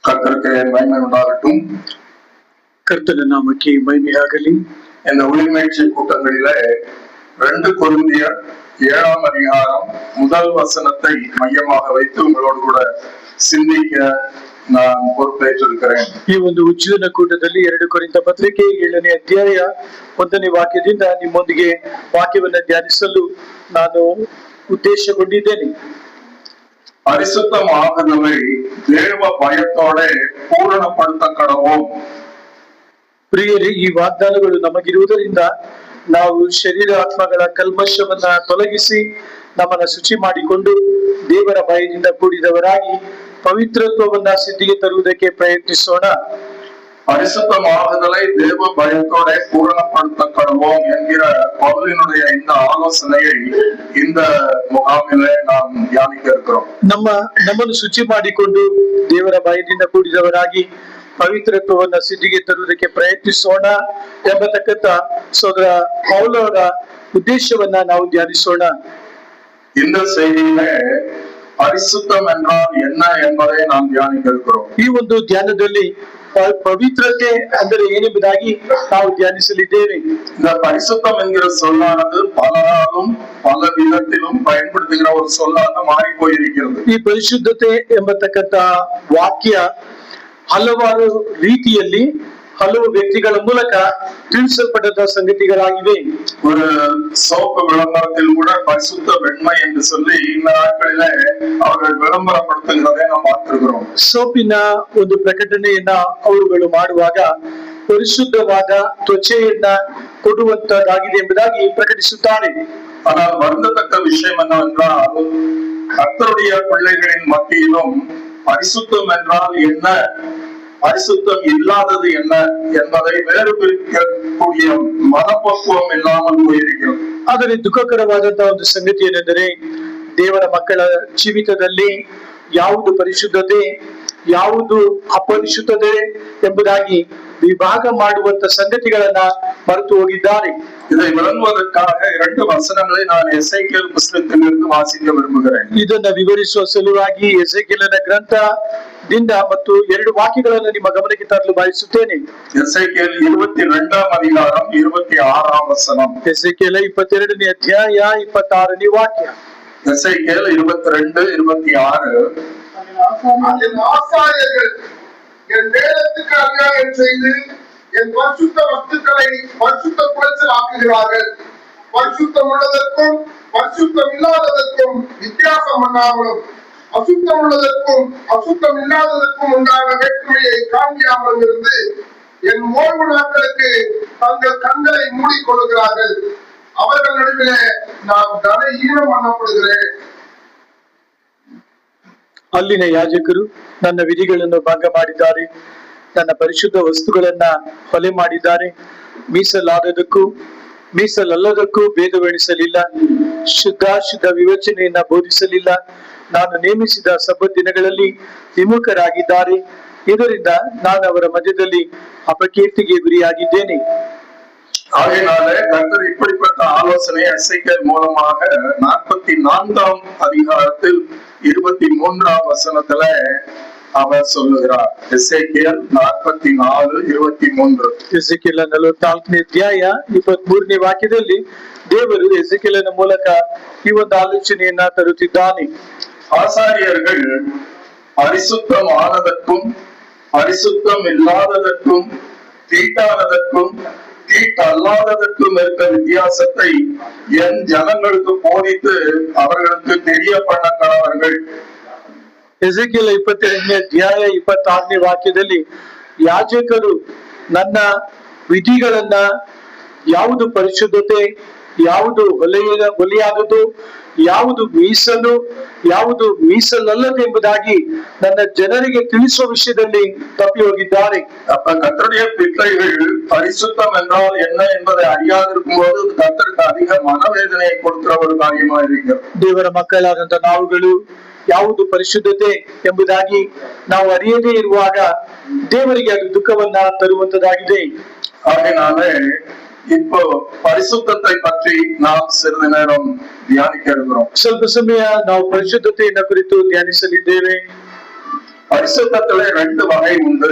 கர்த்தருக்கு மகிமை உண்டாகட்டும். கர்த்தர் நாமக்கே மகிமையாகಲಿ. இந்த ஒளிமேய்ச்சி கூட்டங்களில 2 கொரிந்தியர் 7ஆம் அதிகாரம் முதல் வசனத்தை மையமாக வைத்து உங்களோடு கூட சிந்திக்க ನಾನು பொறுಪೇற்றிರುತ್ತೇನೆ. ಈ ಒಂದು ಉಜ್ಜೀವನ ಕೂಟದಲ್ಲಿ 2 ಕೊರಿಂಥ ಪತ್ರಿಕೆ 7ನೇ ಅಧ್ಯಾಯ 1ನೇ ವಾಕ್ಯದಿಂದ ನಿಮ್ಮೊಂದಿಗೆ ವಾಕ್ಯವನ್ನು ಧ್ಯಾನಿಸಲು ನಾನು ಉದ್ದೇಶಗೊಂಡಿದ್ದೇನೆ. பரிசுத்தமாகுதலை தேவ பயத்தோட பூரணப்படுத்தக்கடவோம். ಪ್ರಿಯರೇ, ಈ ವಾಗ್ದಾನಗಳು ನಮಗಿರುವುದರಿಂದ ನಾವು ಶರೀರ ಆತ್ಮಗಳ ಕಲ್ಮಶವನ್ನ ತೊಲಗಿಸಿ ನಮ್ಮನ್ನ ಶುಚಿ ಮಾಡಿಕೊಂಡು ದೇವರ ಭಯದಿಂದ ಕೂಡಿದವರಾಗಿ ಪವಿತ್ರತ್ವವನ್ನ ಸಿದ್ಧಿಗೆ ತರುವುದಕ್ಕೆ ಪ್ರಯತ್ನಿಸೋಣ. பரிசுத்தமாகுதலை தேவ பயத்தோட பூரணப்படுத்தக்கடவோம் என்கிற பவுலினுடைய இந்த ஆலோசனையை இந்த முகாமிலே நாம் தியானிக்க இருக்கிறோம். ನಮ್ಮನ್ನು ಶುಚಿ ಮಾಡಿಕೊಂಡು ದೇವರ ಭಯದಿಂದ ಕೂಡಿದವರಾಗಿ ಪವಿತ್ರತ್ವವನ್ನ ಸಿದ್ಧಿಗೆ ತರುವುದಕ್ಕೆ ಪ್ರಯತ್ನಿಸೋಣ ಎಂಬತಕ್ಕಂತ ಸೋದರ ಪೌಲರ ಉದ್ದೇಶವನ್ನ ನಾವು ಧ್ಯಾನಿಸೋಣ. இந்த செய்தியில பரிசுத்தம் என்றால் என்ன என்பதை நாம் தியானிக்க இருக்கிறோம். ಈ ಒಂದು ಧ್ಯಾನದಲ್ಲಿ ಪವಿತ್ರತೆ ಅಂದರೆ ಏನೆಂಬುದಾಗಿ ನಾವು ಧ್ಯಾನಿಸಲಿದ್ದೇವೆ. இந்த பரிசுத்தம் என்கிற சொல்லானது பலராலும் பல விதத்திலும் பயன்படுத்துகிற ஒரு சொல்லாக மாறி போயிருக்கிறது. ಈ ಪರಿಶುದ್ಧತೆ ಎಂಬತಕ್ಕಂತ ವಾಕ್ಯ ಹಲವಾರು ರೀತಿಯಲ್ಲಿ ಹಲವು ವ್ಯಕ್ತಿಗಳ ಮೂಲಕ ತಿಳಿಸಲ್ಪಟ್ಟ ಸಂಗತಿಗಳಾಗಿವೆ. ஒரு சோப்பு விளம்பரத்தில் கூட பரிசுத்த வெண்மை என்று சொல்லி இந்த நாட்களில அவர்கள் விளம்பரப்படுத்துகிறதை நாம் பார்த்திருக்கிறோம். ಸೋಪಿನ ಒಂದು ಪ್ರಕಟಣೆಯನ್ನ ಅವರುಗಳು ಮಾಡುವಾಗ ಪರಿಶುದ್ಧವಾದ ತ್ವಚೆಯನ್ನ ಕೊಡುವಂತದ್ದಾಗಿದೆ ಎಂಬುದಾಗಿ ಪ್ರಕಟಿಸುತ್ತಾರೆ. ஆனால் வருந்தத்தக்க விஷயம் என்னவென்றால் கர்த்தருடைய பிள்ளைகளின் மத்தியிலும் பரிசுத்தம் என்றால் என்ன, பரிசுத்தம் இல்லாதது என்ன என்பதை வேறு பிரிக்கக்கூடிய மனப்பக்குவம் இல்லாமல் போயிருக்கிறது. ಆದರೆ ದುಃಖಕರವಾದಂತಹ ಒಂದು ಸಂಗತಿ ಏನೆಂದರೆ ದೇವರ ಮಕ್ಕಳ ಜೀವಿತದಲ್ಲಿ ಯಾವುದು ಪರಿಶುದ್ಧತೆ ಯಾವುದು ಅಪರಿಶುದ್ಧತೆ ಎಂಬುದಾಗಿ ವಿಭಾಗ ಮಾಡುವಂತ ಸಂಗತಿಗಳನ್ನ ಮರೆತು ಹೋಗಿದ್ದಾರೆ. இதை விளங்குவதற்காக 2 வசனங்களை நான் எசேக்கியேல் புத்தகத்திலிருந்து வாசிக்க விரும்புகிறேன். ಇದನ್ನ ವಿವರಿಸುವ ಸಲುವಾಗಿ ಎಸೆಕಿಯೇಲನ ಗ್ರಂಥದಿಂದ ಮತ್ತು 2 ವಾಕ್ಯಗಳನ್ನು ನಿಮ್ಮ ಗಮನಕ್ಕೆ ತರಲು ಬಯಸುತ್ತೇನೆ. எசேக்கியேல் 22ஆம் அதிகாரம் 26ஆம் வசனம். ಎಸೆಕಿಯೇಲ 22ನೇ ಅಧ್ಯಾಯ 26ನೇ ವಾಕ್ಯ. எசேக்கியேல் 22:26. ஆசாரியர்கள் என் வேதத்துக்கு அநியாயம் செய்து என் பரிசுத்த வஸ்துக்களை பரிசுத்த குலைச்சல் ஆக்குகிறார்கள். பரிசுத்தம் உள்ளதற்கும் பரிசுத்தம் இல்லாததற்கும் வித்தியாசம் பண்ணாமலும் அசுத்தம் உள்ளதற்கும் அசுத்தம் இல்லாததற்கும் உண்டான வேற்றுமையை காண்பியாமலும் இருந்து என் ஓய்வு நாட்களுக்கு தங்கள் கண்களை மூடிக்கொள்கிறார்கள். அவர்கள் நடுவிலே நான் கன ஈனம் பண்ணப்படுகிறேன். ಅಲ್ಲಿನ ಯಾಜಕರು ನನ್ನ ವಿಧಿಗಳನ್ನು ಭಂಗ ಮಾಡಿದ್ದಾರೆ, ನನ್ನ ಪರಿಶುದ್ಧ ವಸ್ತುಗಳನ್ನ ಹೊಲೆ ಮಾಡಿದ್ದಾರೆ, ಮೀಸಲಾದದಕ್ಕೂ ಮೀಸಲಲ್ಲದಕ್ಕೂ ಭೇದವೆಣಿಸಲಿಲ್ಲ, ಶುದ್ಧಾಶುದ್ಧ ವಿವೇಚನೆಯನ್ನ ಬೋಧಿಸಲಿಲ್ಲ, ನಾನು ನೇಮಿಸಿದ ಸಬ್ಬತ್ ದಿನಗಳಲ್ಲಿ ವಿಮುಖರಾಗಿದ್ದಾರೆ. ಇದರಿಂದ ನಾನು ಅವರ ಮಧ್ಯದಲ್ಲಿ ಅಪಕೀರ್ತಿಗೆ ಗುರಿಯಾಗಿದ್ದೇನೆ. ஆகையினாலே கர்த்தர் இப்படிப்பட்ட ஆலோசனை எசேக்கியேல் மூலமாக 44ஆம் அதிகாரத்தில் 23ஆம் வசனத்துல அவர் சொல்லுகிறார். எசேக்கியேல் 44:23. ಎಸೆಕಿಯೇಲ 44ನೇ ಅಧ್ಯಾಯ 23ನೇ ವಾಕ್ಯದಲ್ಲಿ ದೇವರು ಎಸೆಕಿಯೇಲನ ಮೂಲಕ ಈ ಒಂದು ಆಲೋಚನೆಯನ್ನ ತರುತ್ತಿದ್ದಾನೆ. ஆசாரியர்கள் பரிசுத்தமானதற்கும் பரிசுத்தம் இல்லாததற்கும் தீட்டானதற்கும் தீட்டல்லாததற்கும் இருக்க வித்தியாசத்தை என் ஜனங்களுக்கு போதித்து அவர்களுக்கு தெரிய பண்ண கடவர்கள். ಎಸೆಕಿಯೇಲ 22ನೇ ಅಧ್ಯಾಯ 26ನೇ ವಾಕ್ಯದಲ್ಲಿ ಯಾಜಕರು ನನ್ನ ವಿಧಿಗಳನ್ನ ಯಾವುದು ಪರಿಶುದ್ಧತೆ ಯಾವುದು ಹೊಲೆಯಾದದು ಯಾವುದು ಮೀಸಲು ಯಾವುದು ಮೀಸಲಲ್ಲದು ಎಂಬುದಾಗಿ ನನ್ನ ಜನರಿಗೆ ತಿಳಿಸುವ ವಿಷಯದಲ್ಲಿ ತಪ್ಪಿ ಹೋಗಿದ್ದಾರೆ. அப்ப கர்த்தருடைய பிள்ளைகள் பரிசுத்தம் என்றால் என்ன என்பதை அறியாதிருக்கும் போது கர்த்தருக்கு அதிக மனவேதனையை கொடுக்கிற ஒரு காரியமா இருக்கிறது. ದೇವರ ಮಕ್ಕಳಾದಂತ ನಾವುಗಳು ಯಾವುದು ಪರಿಶುದ್ಧತೆ ಎಂಬುದಾಗಿ ನಾವು ಅರಿಯದೇ ಇರುವಾಗ ದೇವರಿಗೆ ಅದು ದುಃಖವನ್ನ ತರುವಂತದ್ದಾಗಿದೆ. அதனாலே இப்போ பரிசுத்தத்தை பற்றி நாம் சிறிது நேரம் தியானிக்க இருக்கிறோம். ಸ್ವಲ್ಪ ಸಮಯ ನಾವು ಪರಿಶುದ್ಧತೆಯನ್ನ ಕುರಿತು ಧ್ಯಾನಿಸಲಿದ್ದೇವೆ. பரிசுத்தத்திலே 2 வகை உண்டு.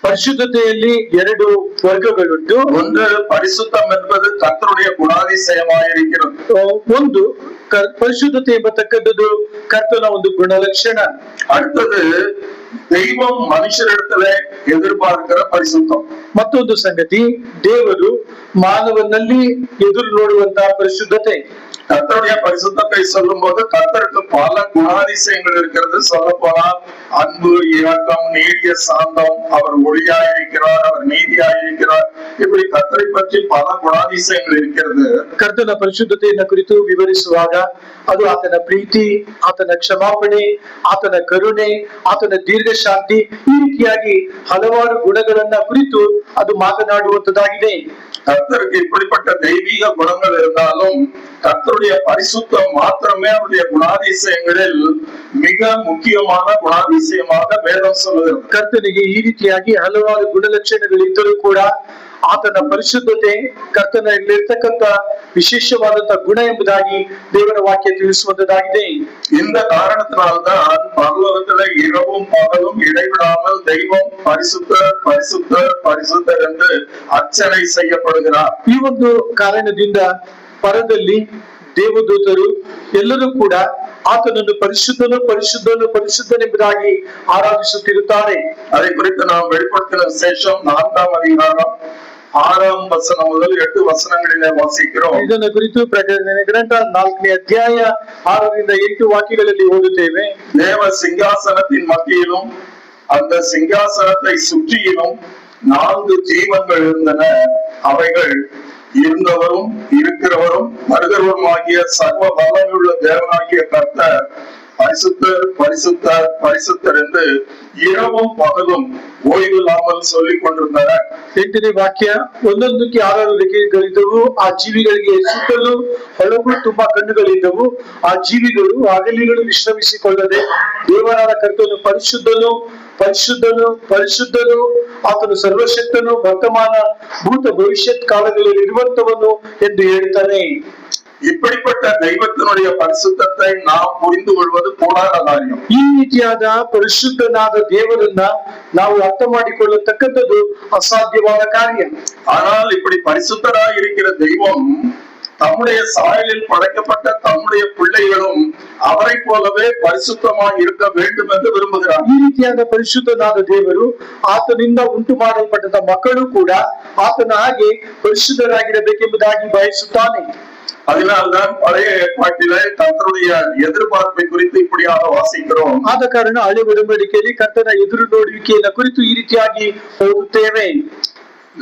ಪರಿಶುದ್ಧತೆಯಲ್ಲಿ 2 ವರ್ಗಗಳುಂಟು. ஒன்று பரிசுத்தம் என்பது கர்த்தருடைய குணாதிசயமாயிருக்கிறது. ಒಂದು ಪರಿಶುದ್ಧತೆ ಎಂಬತಕ್ಕದ್ದು ಕರ್ತನ ಒಂದು ಗುಣಲಕ್ಷಣ. அடுத்தது தெய்வம் மனுஷரிடத்திலே எதிர்பார்க்கிற பரிசுத்தம். ಮತ್ತೊಂದು ಸಂಗತಿ, ದೇವರು ಮಾನವನಲ್ಲಿ ಎದುರು ನೋಡುವಂತಹ ಪರಿಶುದ್ಧತೆ. கர்த்தருடைய பரிசுத்தத்தை சொல்லும் போது கர்த்தருக்கு பல குணாதிசயங்கள் இருக்கிறது. சொல்ல போனால் அன்பு, இரக்கம், நீடிய சாந்தம், அவர் ஒளியாயிருக்கிறார், அவர் நீதியாயிருக்கிறார், இப்படி கர்த்தரை பற்றி பல குணாதிசயங்கள் இருக்கிறது. ಕರ್ತನ ಪರಿಶುದ್ಧತೆಯನ್ನ ಕುರಿತು ವಿವರಿಸುವಾಗ ಅದು ಆತನ ಪ್ರೀತಿ, ಆತನ ಕ್ಷಮಾಪಣೆ, ಆತನ ಕರುಣೆ, ಆತನ ದೀರ್ಘ ಶಾಂತಿ, ಈ ರೀತಿಯಾಗಿ ಹಲವಾರು ಗುಣಗಳನ್ನ ಕುರಿತು ಅದು ಮಾತನಾಡುವಂತದ್ದಾಗಿದೆ. கர்த்தருக்கு இப்படிப்பட்ட தெய்வீக குணங்கள் இருந்தாலும் கர்த்தருடைய பரிசுத்தம் மாத்திரமே அவருடைய குணாதிசயங்களில் மிக முக்கியமான குணாதிசயமாக வேதம் சொல்லுகிறது. ಕರ್ತನಿಗೆ ಈ ರೀತಿಯಾಗಿ ಹಲವಾರು ಗುಣಲಕ್ಷಣಗಳಿದ್ದರೂ ಕೂಡ ಆತನ ಪರಿಶುದ್ಧತೆ ಕರ್ತನಲ್ಲಿರ್ತಕ್ಕಂಥ ವಿಶೇಷವಾದಂತಹ ಗುಣ ಎಂಬುದಾಗಿ ದೇವರ ವಾಕ್ಯ ತಿಳಿಸುವಂತದ್ದಾಗಿದೆ. இந்த காரணத்தினால்தான் பரலோகத்திலே இரவும் பகலும் இடைவிடாமல் தெய்வம் பரிசுத்தர் பரிசுத்தர் பரிசுத்தர் என்று அர்ச்சனை செய்யப்படுகிறார். ಈ ಒಂದು ಕಾರಣದಿಂದ ಪರದಲ್ಲಿ ದೇವದೂತರು ಎಲ್ಲರೂ ಕೂಡ ಆತನನ್ನು ಪರಿಶುದ್ಧನು ಪರಿಶುದ್ಧನು ಪರಿಶುದ್ಧನೆಂಬುದಾಗಿ ಆರಾಧಿಸುತ್ತಿರುತ್ತಾರೆ. அதை குறித்து நாம் வெளிப்படுத்தின விசேஷம் 4ஆம் அதிகாரம் 6ஆம் வசனம் முதல் 8 வசனங்களிலே வாசிக்கிறோம். ಇದನ್ನು ಕುರಿತು ಪ್ರಕಟಣೆ ಗ್ರಂಥ 4ನೇ ಅಧ್ಯಾಯ 6ರಿಂದ 8 ವಾಕ್ಯಗಳಲ್ಲಿ ಓದುತ್ತೇವೆ. தேவ சிங்காசனத்தின் மத்தியிலும் அந்த சிங்காசனத்தை சுற்றியிலும் 4 ஜீவன்கள் இருந்தன. அவைகள் இருந்தவரும் இருக்கிறவரும் வருகிறவருமாகிய சர்வ வல்லமையுள்ள தேவனாகிய கர்த்தர் பரிசுத்தர் பரிசுத்தர் பரிசுத்தர் என்று இரவும் பகலும் ಓಯ್ವಿಲ್ಲಾமல் சொல்லிக் கொண்டிருந்தனர். 8ನೇ ವಾಕ್ಯ, ಒಂದೊಂದಕ್ಕೆ 6 ರೆಕ್ಕೆಗಳಿದ್ದವು, ಆ ಜೀವಿಗಳಿಗೆ ಸುತ್ತಲೂ ಹೊಳಗು ತುಂಬಾ ಕಣ್ಣುಗಳಿದ್ದವು. ಆ ಜೀವಿಗಳು ಹಗಲಿಗಳು ವಿಶ್ರಮಿಸಿಕೊಳ್ಳದೆ ದೇವರಾದ ಕರ್ತನು ಪರಿಶುದ್ಧನು ಪರಿಶುದ್ಧನು ಪರಿಶುದ್ಧನು, ಆತನು ಸರ್ವಶಕ್ತನು, ವರ್ತಮಾನ ಭೂತ ಭವಿಷ್ಯತ್ ಕಾಲಗಳಲ್ಲಿ ಇರುವಂತವನು ಎಂದು ಹೇಳ್ತಾನೆ. இப்படிப்பட்ட தெய்வத்தினுடைய பரிசுத்தத்தை நாம் புரிந்து கொள்வது கூடாத காரியம். ಈ ರೀತಿಯಾದ ಪರಿಶುದ್ಧನಾದ ದೇವರನ್ನ ನಾವು ಅರ್ಥ ಮಾಡಿಕೊಳ್ಳತಕ್ಕಂಥದ್ದು ಅಸಾಧ್ಯವಾದ ಕಾರ್ಯ. ஆனால் இப்படி பரிசுத்தராய் இருக்கிற தெய்வம் தம்முடைய சாயலில் படைக்கப்பட்ட தம்முடைய பிள்ளைகளும் அவரை போலவே பரிசுத்தமாய் இருக்க வேண்டும் என்று விரும்புகிறார். ಈ ರೀತಿಯಾದ ಪರಿಶುದ್ಧನಾದ ದೇವರು ಆತನಿಂದ ಉಂಟು ಮಾಡಲ್ಪಟ್ಟ ಮಕ್ಕಳು ಕೂಡ ಆತನ ಹಾಗೆ ಪರಿಶುದ್ಧರಾಗಿರಬೇಕೆಂಬುದಾಗಿ ಬಯಸುತ್ತಾನೆ. அதனால்தான் பழைய ஏற்பாட்டிலே கர்த்தருடைய எதிர்பார்ப்பை குறித்து இப்படியாக வாசிக்கிறோம். ಆದ ಕಾರಣ ಹಳೆ ಒಡಂಬಡಿಕೆಯಲ್ಲಿ ಕರ್ತನ ಎದುರು ನೋಡುವಿಕೆಯ ಕುರಿತು ಈ ರೀತಿಯಾಗಿ ಓದುತ್ತೇವೆ.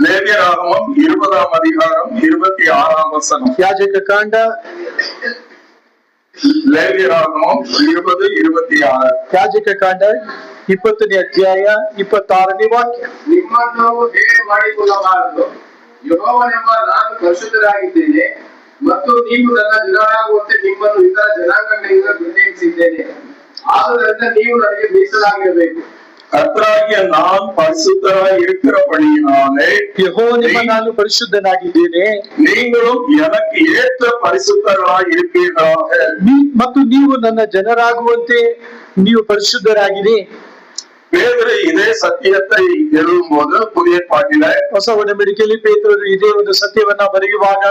லேவியராகமம் 20ஆம் அதிகாரம் 26ஆம் வசனம். ಯಾಜಕ ಕಾಂಡ லேவியராகமம் 20:26. ಯಾಜಕ ಕಾಂಡ 20ನೇ ಅಧ್ಯಾಯ 26ನೇ ವಾಕ್ಯ. ನಿಮ್ಮನ್ನು ಹೇಗೆ ಮಾಡಿಕೊಳ್ಳಬಾರದು, ಯೆಹೋವನೆಂಬ ನಾನು ಪರಿಶುದ್ಧರಾಗಿದ್ದೇನೆ ಮತ್ತು ನೀವು ನನ್ನ ಜನರಾಗುವಂತೆ ನಿಮ್ಮನ್ನು ಇತರ ಜನಾಂಗಗಳಿಂದ ಪ್ರತ್ಯೇಕಿಸಿದ್ದೇನೆ. ಆದುದರಿಂದ ನೀವು ನನಗೆ ಮೀಸಲಾಗಿರಬೇಕು. கர்த்தராகிய நான் பரிசுத்தராய் இருக்கிறபடியினாலே ಯೆಹೋವನೆಂಬ ನಾನು ಪರಿಶುದ್ಧನಾಗಿದ್ದೇನೆ, நீங்களும் எனக்கு ஏற்ற பரிசுத்தராய் இருப்பீர்களாக. ಮತ್ತು ನೀವು ನನ್ನ ಜನರಾಗುವಂತೆ ನೀವು ಪರಿಶುದ್ಧರಾಗಿರಿ. பேதுரு இதே சத்தியத்தை எழுதும்போது புதிய ஏற்பாட்டில ಹೊಸ ಒಡಂಬಡಿಕೆಯಲ್ಲಿ ಪೇತ್ರರು ಇದೇ ಒಂದು ಸತ್ಯವನ್ನ ಬರೆಯುವಾಗ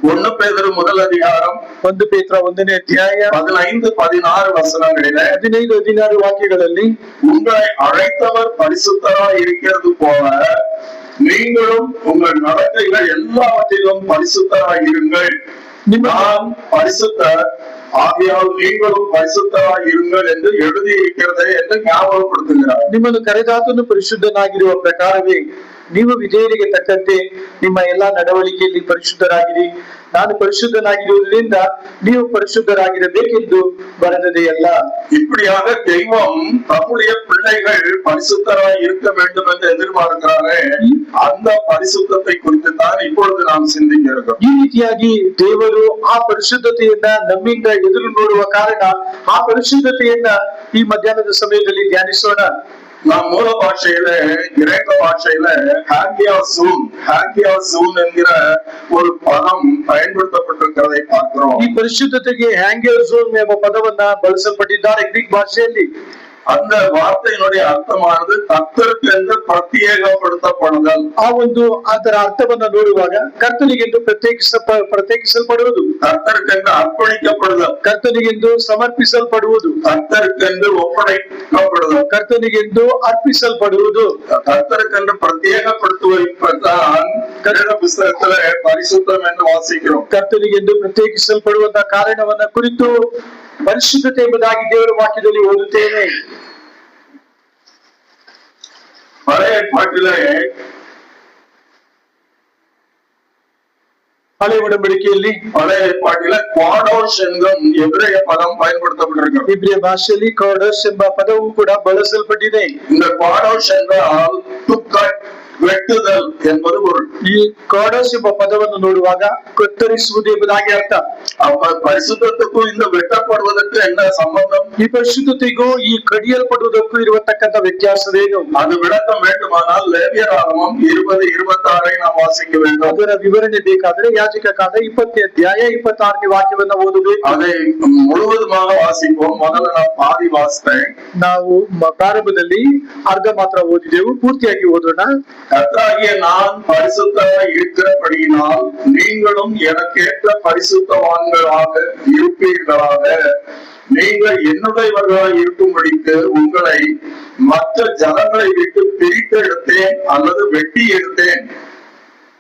1 பேதுரு முதல் அதிகாரம் 1 ಪೇತ್ರ 1ನೇ ಅಧ್ಯಾಯ 15-16 வசனங்களில 15-16 ವಾಕ್ಯಗಳಲ್ಲಿ உங்களை அழைத்தவர் பரிசுத்தராய் இருக்கிறது போல நீங்களும் உங்கள் நடக்கைகள் எல்லாவற்றிலும் பரிசுத்தராய் இருங்கள். நான் பரிசுத்தர் ஆகையால் நீங்களும் பரிசுத்தராய் இருங்கள் என்று எழுதியிருக்கிறதே என்று ஞாபகப்படுத்துகிறார். ನಿಮ್ಮನ್ನು ಕರೆದಾತನು ಪರಿಶುದ್ಧನಾಗಿರುವ ಪ್ರಕಾರವೇ ನೀವು ವಿಧೇಯರಿಗೆ ತಕ್ಕಂತೆ ನಿಮ್ಮ ಎಲ್ಲಾ ನಡವಳಿಕೆಯಲ್ಲಿ ಪರಿಶುದ್ಧರಾಗಿರಿ. ನಾನು ಪರಿಶುದ್ಧನಾಗಿರುವುದರಿಂದ ನೀವು ಪರಿಶುದ್ಧರಾಗಿರಬೇಕೆಂದು ಬರೆದದೆಯಲ್ಲ. இப்படியாக தெய்வம் தம்முடைய பிள்ளைகள் பரிசுத்தராய் இருக்க வேண்டும் என்று எதிர்பார்க்கிறாரே, அந்த பரிசுத்தத்தை குறித்து தான் இப்பொழுது நாம் சிந்திக்க இருக்கிறோம். ಈ ರೀತಿಯಾಗಿ ದೇವರು ಆ ಪರಿಶುದ್ಧತೆಯನ್ನ ನಮ್ಮಿಂದ ಎದುರು ನೋಡುವ ಕಾರಣ ಆ ಪರಿಶುದ್ಧತೆಯನ್ನ ಈ ಮಧ್ಯಾಹ್ನದ ಸಮಯದಲ್ಲಿ ಧ್ಯಾನಿಸೋಣ. நாம் மூல பாஷையில கிரேக்க பாஷையில ஹாங்கியாசூன் என்கிற ஒரு பதம் பயன்படுத்தப்பட்டிருக்கிறதை பார்க்கிறோம். ಈ ಪರಿಶುದ್ಧತೆಗೆ ಹ್ಯಾಂಗಿಯೋಸೋನ್ ಎಂಬ ಪದವನ್ನ ಬಳಸಲ್ಪಟ್ಟಿದ್ದಾರೆ ಗ್ರೀಕ್ ಭಾಷೆಯಲ್ಲಿ. அந்த வார்த்தையினுடைய அர்த்தமானது கர்த்தருக்கு என்று பிரத்யேகப்படுத்தப்படுதல். ಆ ಒಂದು ಅದರ ಅರ್ಥವನ್ನ ನೋಡುವಾಗ ಕರ್ತನಿಗೆಂದು ಪ್ರತ್ಯೇಕಿಸಲ್ಪಡುವುದು, கர்த்தருக்கென்று அர்ப்பணிக்கப்படுதல், ಕರ್ತನಿಗೆಂದು ಸಮರ್ಪಿಸಲ್ಪಡುವುದು, கர்த்தருக்கென்று ஒப்படைக்கப்படுதல், ಕರ್ತನಿಗೆಂದು ಅರ್ಪಿಸಲ್ಪಡುವುದು, கர்த்தருக்கென்று பிரத்யேகப்படுத்துவதுதான் கன்னட புஸ்தகத்துல பரிசுத்தம் என்று வாசிக்கிறோம். ಕರ್ತನಿಗೆಂದು ಪ್ರತ್ಯೇಕಿಸಲ್ಪಡುವಂತಹ ಕಾರಣವನ್ನ ಕುರಿತು ಪರಿಶುದ್ಧತೆ ಎಂಬುದಾಗಿ ದೇವರ ವಾಕ್ಯದಲ್ಲಿ ಓದುತ್ತೇವೆ. பழைய ஏற்பாட்டிலே ಹಳೆ ಒಡಂಬಡಿಕೆಯಲ್ಲಿ குவாடோஸ் என்கும் எபிரேய பதம் பயன்படுத்தப்பட்டிருக்கிறது. ಇಬ್ರಿಯ ಭಾಷೆಯಲ್ಲಿ ಕೋಡೋಸ್ ಎಂಬ ಪದವು ಕೂಡ ಬಳಸಲ್ಪಟ್ಟಿದೆ. இந்த குவாடோஸ் என்றால் to cut, வெட்டுதல் என்பது பொருள். ಈ ಕೋಡೋಸ್ ಎಂಬ ಪದವನ್ನು ನೋಡುವಾಗ ಕತ್ತರಿಸುವುದು ಎಂಬುದಾಗಿ ಅರ್ಥ. அப்ப பரிசுத்தத்துக்கும் இந்த வெட்டப்படுவதற்கு என்ன சம்பந்தம்? ಈ ಪರಿಶುದ್ಧತೆಗೂ ಈ ಕಡಿಯಲ್ಪಡುವುದಕ್ಕೂ ಇರತಕ್ಕಂತ ವ್ಯತ್ಯಾಸವೇನು? அது விளக்கம் வேண்டுமானால் லேவியராகமம் 20:26 நாம் வாசிக்க வேண்டும். ಅದರ ವಿವರಣೆ ಬೇಕಾದ್ರೆ ಯಾಜಕ ಕಾಂಡ 20ನೇ ಅಧ್ಯಾಯ 26ನೇ ವಾಕ್ಯವನ್ನ ಓದಬೇಕು. அதை முழுவதுமாக வாசிப்போம். முதல்ல நான் பாதி வாசித்தேன். ನಾವು ಪ್ರಾರಂಭದಲ್ಲಿ ಅರ್ಧ ಮಾತ್ರ ಓದಿದೆವು, ಪೂರ್ತಿಯಾಗಿ ಓದೋಣ. கர்த்தராகிய நான் பரிசுத்தராய் இருக்கிறபடியினால் நீங்களும் எனக்கேற்ற பரிசுத்தவான்களாக இருப்பீர்களாக. நீங்கள் என்னுடையவர்களாய் இருக்கும்படிக்கு உங்களை மற்ற ஜனங்களை விட்டு பிரித்து எடுத்தேன் அல்லது வெட்டி எடுத்தேன்.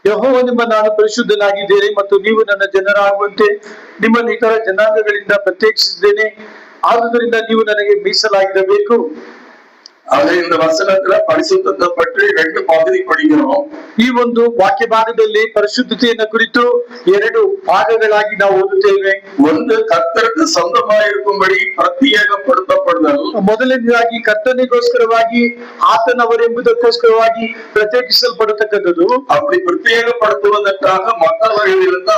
ಯೆಹೋವನೆಂಬ ನಾನು ಪರಿಶುದ್ಧನಾಗಿದ್ದೇನೆ ಮತ್ತು ನೀವು ನನ್ನ ಜನರಾಗುವಂತೆ ನಿಮ್ಮನ್ನು ಇತರ ಜನಾಂಗಗಳಿಂದ ಪ್ರತ್ಯೇಕಿಸಿದ್ದೇನೆ. ಆದುದರಿಂದ ನೀವು ನನಗೆ ಮೀಸಲಾಗಿರಬೇಕು. அது இந்த வசனத்துல பரிசுத்தத்தை பற்றி 2 பகுதி படிக்கிறோம். ಈ ಒಂದು ವಾಕ್ಯ ಭಾಗದಲ್ಲಿ ಪರಿಶುದ್ಧತೆಯನ್ನ ಕುರಿತು 2 ಭಾಗಗಳಾಗಿ ನಾವು ಓದುತ್ತೇವೆ. ಒಂದು ಕರ್ತருக்கு சொந்தமாயிருக்கும்படி பிரத்யேகப்படுத்தப்படுதல். ಮೊದಲನೇದಾಗಿ ಕರ್ತನಿಗೋಸ್ಕರವಾಗಿ ಆತನವರೆಂಬುದಕ್ಕೋಸ್ಕರವಾಗಿ ಪ್ರತ್ಯೇಕಿಸಲ್ಪಡತಕ್ಕದ್ದು. அப்படி பிரத்யேகப்படுத்துவதற்காக மற்றவர்களிலிருந்து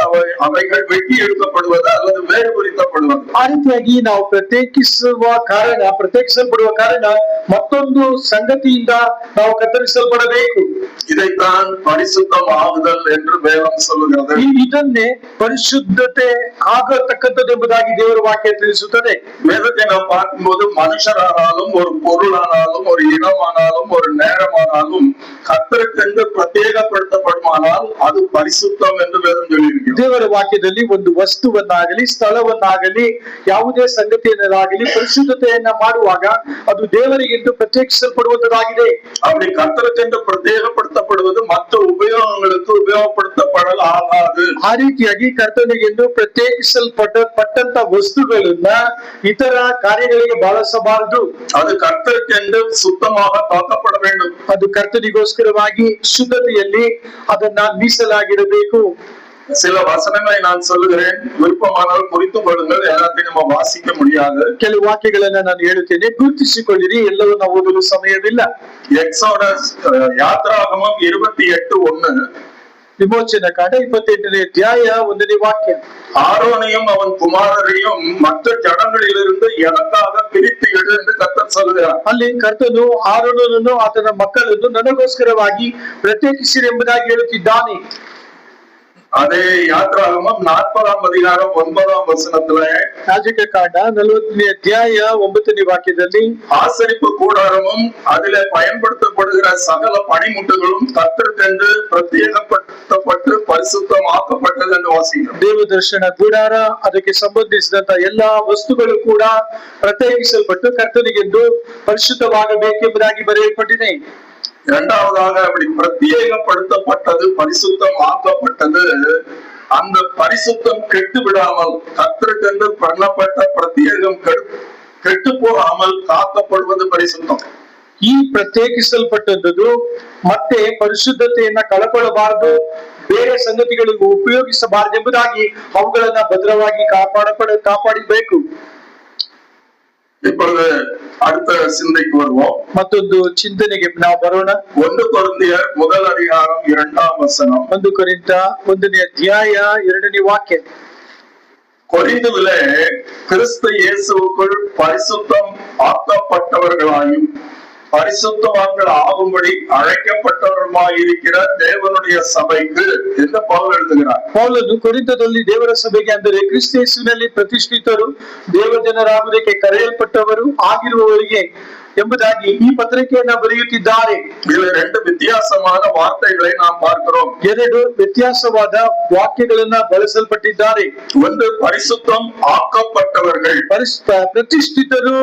அவைகள் வெட்டி எடுக்கப்படுவது அல்லது வேறுபடுத்தப்படுவது. ಆ ರೀತಿಯಾಗಿ ನಾವು ಪ್ರತ್ಯೇಕಿಸಲ್ಪಡುವ ಕಾರಣ ಮತ್ತೊಂದು ಸಂಗತಿಯಿಂದ ನಾವು ಕತ್ತರಿಸಲ್ಪಡಬೇಕು. இதைத்தான் பரிசுத்தமாகுதல் என்று வேதம் சொல்லுகிறது. ಇದನ್ನೇ ಪರಿಶುದ್ಧತೆ ಆಗತಕ್ಕಂಥದ್ದು ಎಂಬುದಾಗಿ ದೇವರ ವಾಕ್ಯ ತಿಳಿಸುತ್ತದೆ. வேதத்தை நாம் பார்க்கும்போது மனுஷரானாலும் ஒரு பொருளானாலும் ஒரு இடமானாலும் ஒரு நேரமானாலும் கர்த்தருக்கென்று பிரத்யேகப்படுத்தப்படுமானால் அது பரிசுத்தம் என்று வேதம் சொல்லியிருக்கிறது. ದೇವರ ವಾಕ್ಯದಲ್ಲಿ ಒಂದು ವಸ್ತುವನ್ನಾಗಲಿ ಸ್ಥಳವನ್ನಾಗಲಿ ಯಾವುದೇ ಸಂಗತಿಯನ್ನಾಗಲಿ ಪರಿಶುದ್ಧತೆಯನ್ನ ಮಾಡುವಾಗ ಅದು ದೇವರಿಗೆಂದು ಪ್ರತ್ಯೇಕಿಸಲ್ಪಡುವಂತದಾಗಿದೆ. அப்படி கர்த்தருக்கென்று பிரத்யேகப்படுத்தப்படுவது மற்ற உபயோகங்களுக்கு உபயோகப்படுத்தப்படல் ஆகாது. ಆ ರೀತಿಯಾಗಿ ಕರ್ತನಿಗೆಂದು ಪ್ರತ್ಯೇಕಿಸಲ್ಪಟ್ಟಂತ ವಸ್ತುಗಳನ್ನ ಇತರ ಕಾರ್ಯಗಳಿಗೆ ಬಳಸಬಾರದು. அது கர்த்தருக்கென்று சுத்தமாக காக்கப்பட வேண்டும். ಅದು ಕರ್ತನಿಗೋಸ್ಕರವಾಗಿ ಶುದ್ಧತೆಯಲ್ಲಿ ಅದನ್ನ ಮೀಸಲಾಗಿರಬೇಕು. சில வசனங்களை நான் சொல்லுகிறேன், விருப்பமானால் குறித்துக் கொள்ளுங்கள். எல்லாத்தையும் நம்ம வாசிக்க முடியாது. ಕೆಲವು ವಾಕ್ಯಗಳನ್ನ ನಾನು ಹೇಳುತ್ತೇನೆ, ಗುರುತಿಸಿಕೊಳ್ಳಿರಿ, ಎಲ್ಲವನ್ನ ಓದಲು ಸಮಯವಿಲ್ಲ. எக்ஸோடஸ் யாத்ராகமம் 28:1. ವಿಮೋಚನ ಕಾಂಡ 28ನೇ ಅಧ್ಯಾಯ 1ನೇ ವಾಕ್ಯ. ஆரோனையும் அவன் குமாரரையும் மற்ற ஜனங்களிலிருந்து எனக்காக பிரித்து எடு என்று கர்த்தர் சொல்கிறார். ಅಲ್ಲಿ ಕರ್ತನು ಆರೋನನನ್ನು ಆತನ ಮಕ್ಕಳನ್ನು ನನಗೋಸ್ಕರವಾಗಿ ಪ್ರತ್ಯೇಕಿಸಿರಿ ಎಂಬುದಾಗಿ ಹೇಳುತ್ತಿದ್ದಾನೆ. அதே யாத்ராகமம் 40ஆம் அதிகாரம் 9ஆம் வசனத்துல ಯಾಜಕ ಕಾಂಡ 40ನೇ ಅಧ್ಯಾಯ 9ನೇ ವಾಕ್ಯದಲ್ಲಿ ஆசரிப்பு கூடாரமும் அதிலே பயன்படுத்தப்படுகிற சகல பணிமுட்டுகளும் கர்த்தருக்கென்று பிரத்யேகப்படுத்தப்பட்டு பரிசுத்தமாக்கப்பட்டது என்று வாசிக்கிறோம். ದೇವದರ್ಶನ ಗುಡಾರ ಅದಕ್ಕೆ ಸಂಬಂಧಿಸಿದಂತ ಎಲ್ಲಾ ವಸ್ತುಗಳು ಕೂಡ ಪ್ರತ್ಯೇಕಿಸಲ್ಪಟ್ಟು ಕರ್ತನಿಗೆಂದು ಪರಿಶುದ್ಧವಾಗಬೇಕೆಂಬುದಾಗಿ ಬರೆಯಲ್ಪಟ್ಟಿದೆ. இரண்டாவதாக அப்படி பிரத்யேகப்படுத்தப்பட்டது, பரிசுத்தம் ஆக்கப்பட்டது. அந்த பரிசுத்தம் கெட்டு விடாமல் கர்த்தருக்கென்று பண்ணப்பட்ட பிரத்யேகம் கெட்டு போகாமல் காக்கப்படுவது பரிசுத்தம். ಈ ಪ್ರತ್ಯೇಕಿಸಲ್ಪಟ್ಟದ್ದು ಮತ್ತೆ ಪರಿಶುದ್ಧತೆಯನ್ನ ಕಳಕೊಳ್ಳಬಾರದು, ಬೇರೆ ಸಂಗತಿಗಳಿಗೂ ಉಪಯೋಗಿಸಬಾರದೆಂಬುದಾಗಿ ಅವುಗಳನ್ನ ಭದ್ರವಾಗಿ ಕಾಪಾಡಬೇಕು. இப்பொழுது அடுத்த சிந்தைக்கு வருவோம். ಮತ್ತೊಂದು ಚಿಂತನೆಗೆ ನಾವು ಬರೋಣ. 1 ಕೊರಿಂಥಿಯರ್ 1 அதிகாரம் 2ஆம் வசனம். 1 ಕೊರಿಂಥ 1ನೇ ಅಧ್ಯಾಯ 2ನೇ ವಾಕ್ಯ. கொரிந்துவிலே கிறிஸ்து இயேசுவுக்குள் பரிசுத்தம் ஆக்கப்பட்டவர்களாயும் பரிசுத்தவான்கள் ஆகும்படி அழைக்கப்பட்டவருமாயிருக்கிற தேவனுடைய சபைக்கு என்று பவுல் எழுதுகிறார். ಪೌಲನು ಕೊರಿಂಥದಲ್ಲಿ ದೇವರ ಸಭೆಗೆ, ಅಂದರೆ ಕ್ರಿಸ್ತ ಯೇಸುವಿನಲ್ಲಿ ಪ್ರತಿಷ್ಠಿತರು, ದೇವಜನರಾಗುವುದಕ್ಕೆ ಕರೆಯಲ್ಪಟ್ಟವರು ಆಗಿರುವವರಿಗೆ ಎಂಬುದಾಗಿ ಈ ಪತ್ರಿಕೆಯನ್ನ ಬರೆಯುತ್ತಿದ್ದಾರೆ. இதில் 2 வித்தியாசமான வார்த்தைகளை நாம் பார்க்கிறோம். 2 ವ್ಯತ್ಯಾಸವಾದ ವಾಕ್ಯಗಳನ್ನ ಬಳಸಲ್ಪಟ್ಟಿದ್ದಾರೆ. ಒಂದು பரிசுத்தம் ஆக்கப்பட்டவர்கள், ಪ್ರತಿಷ್ಠಿತರು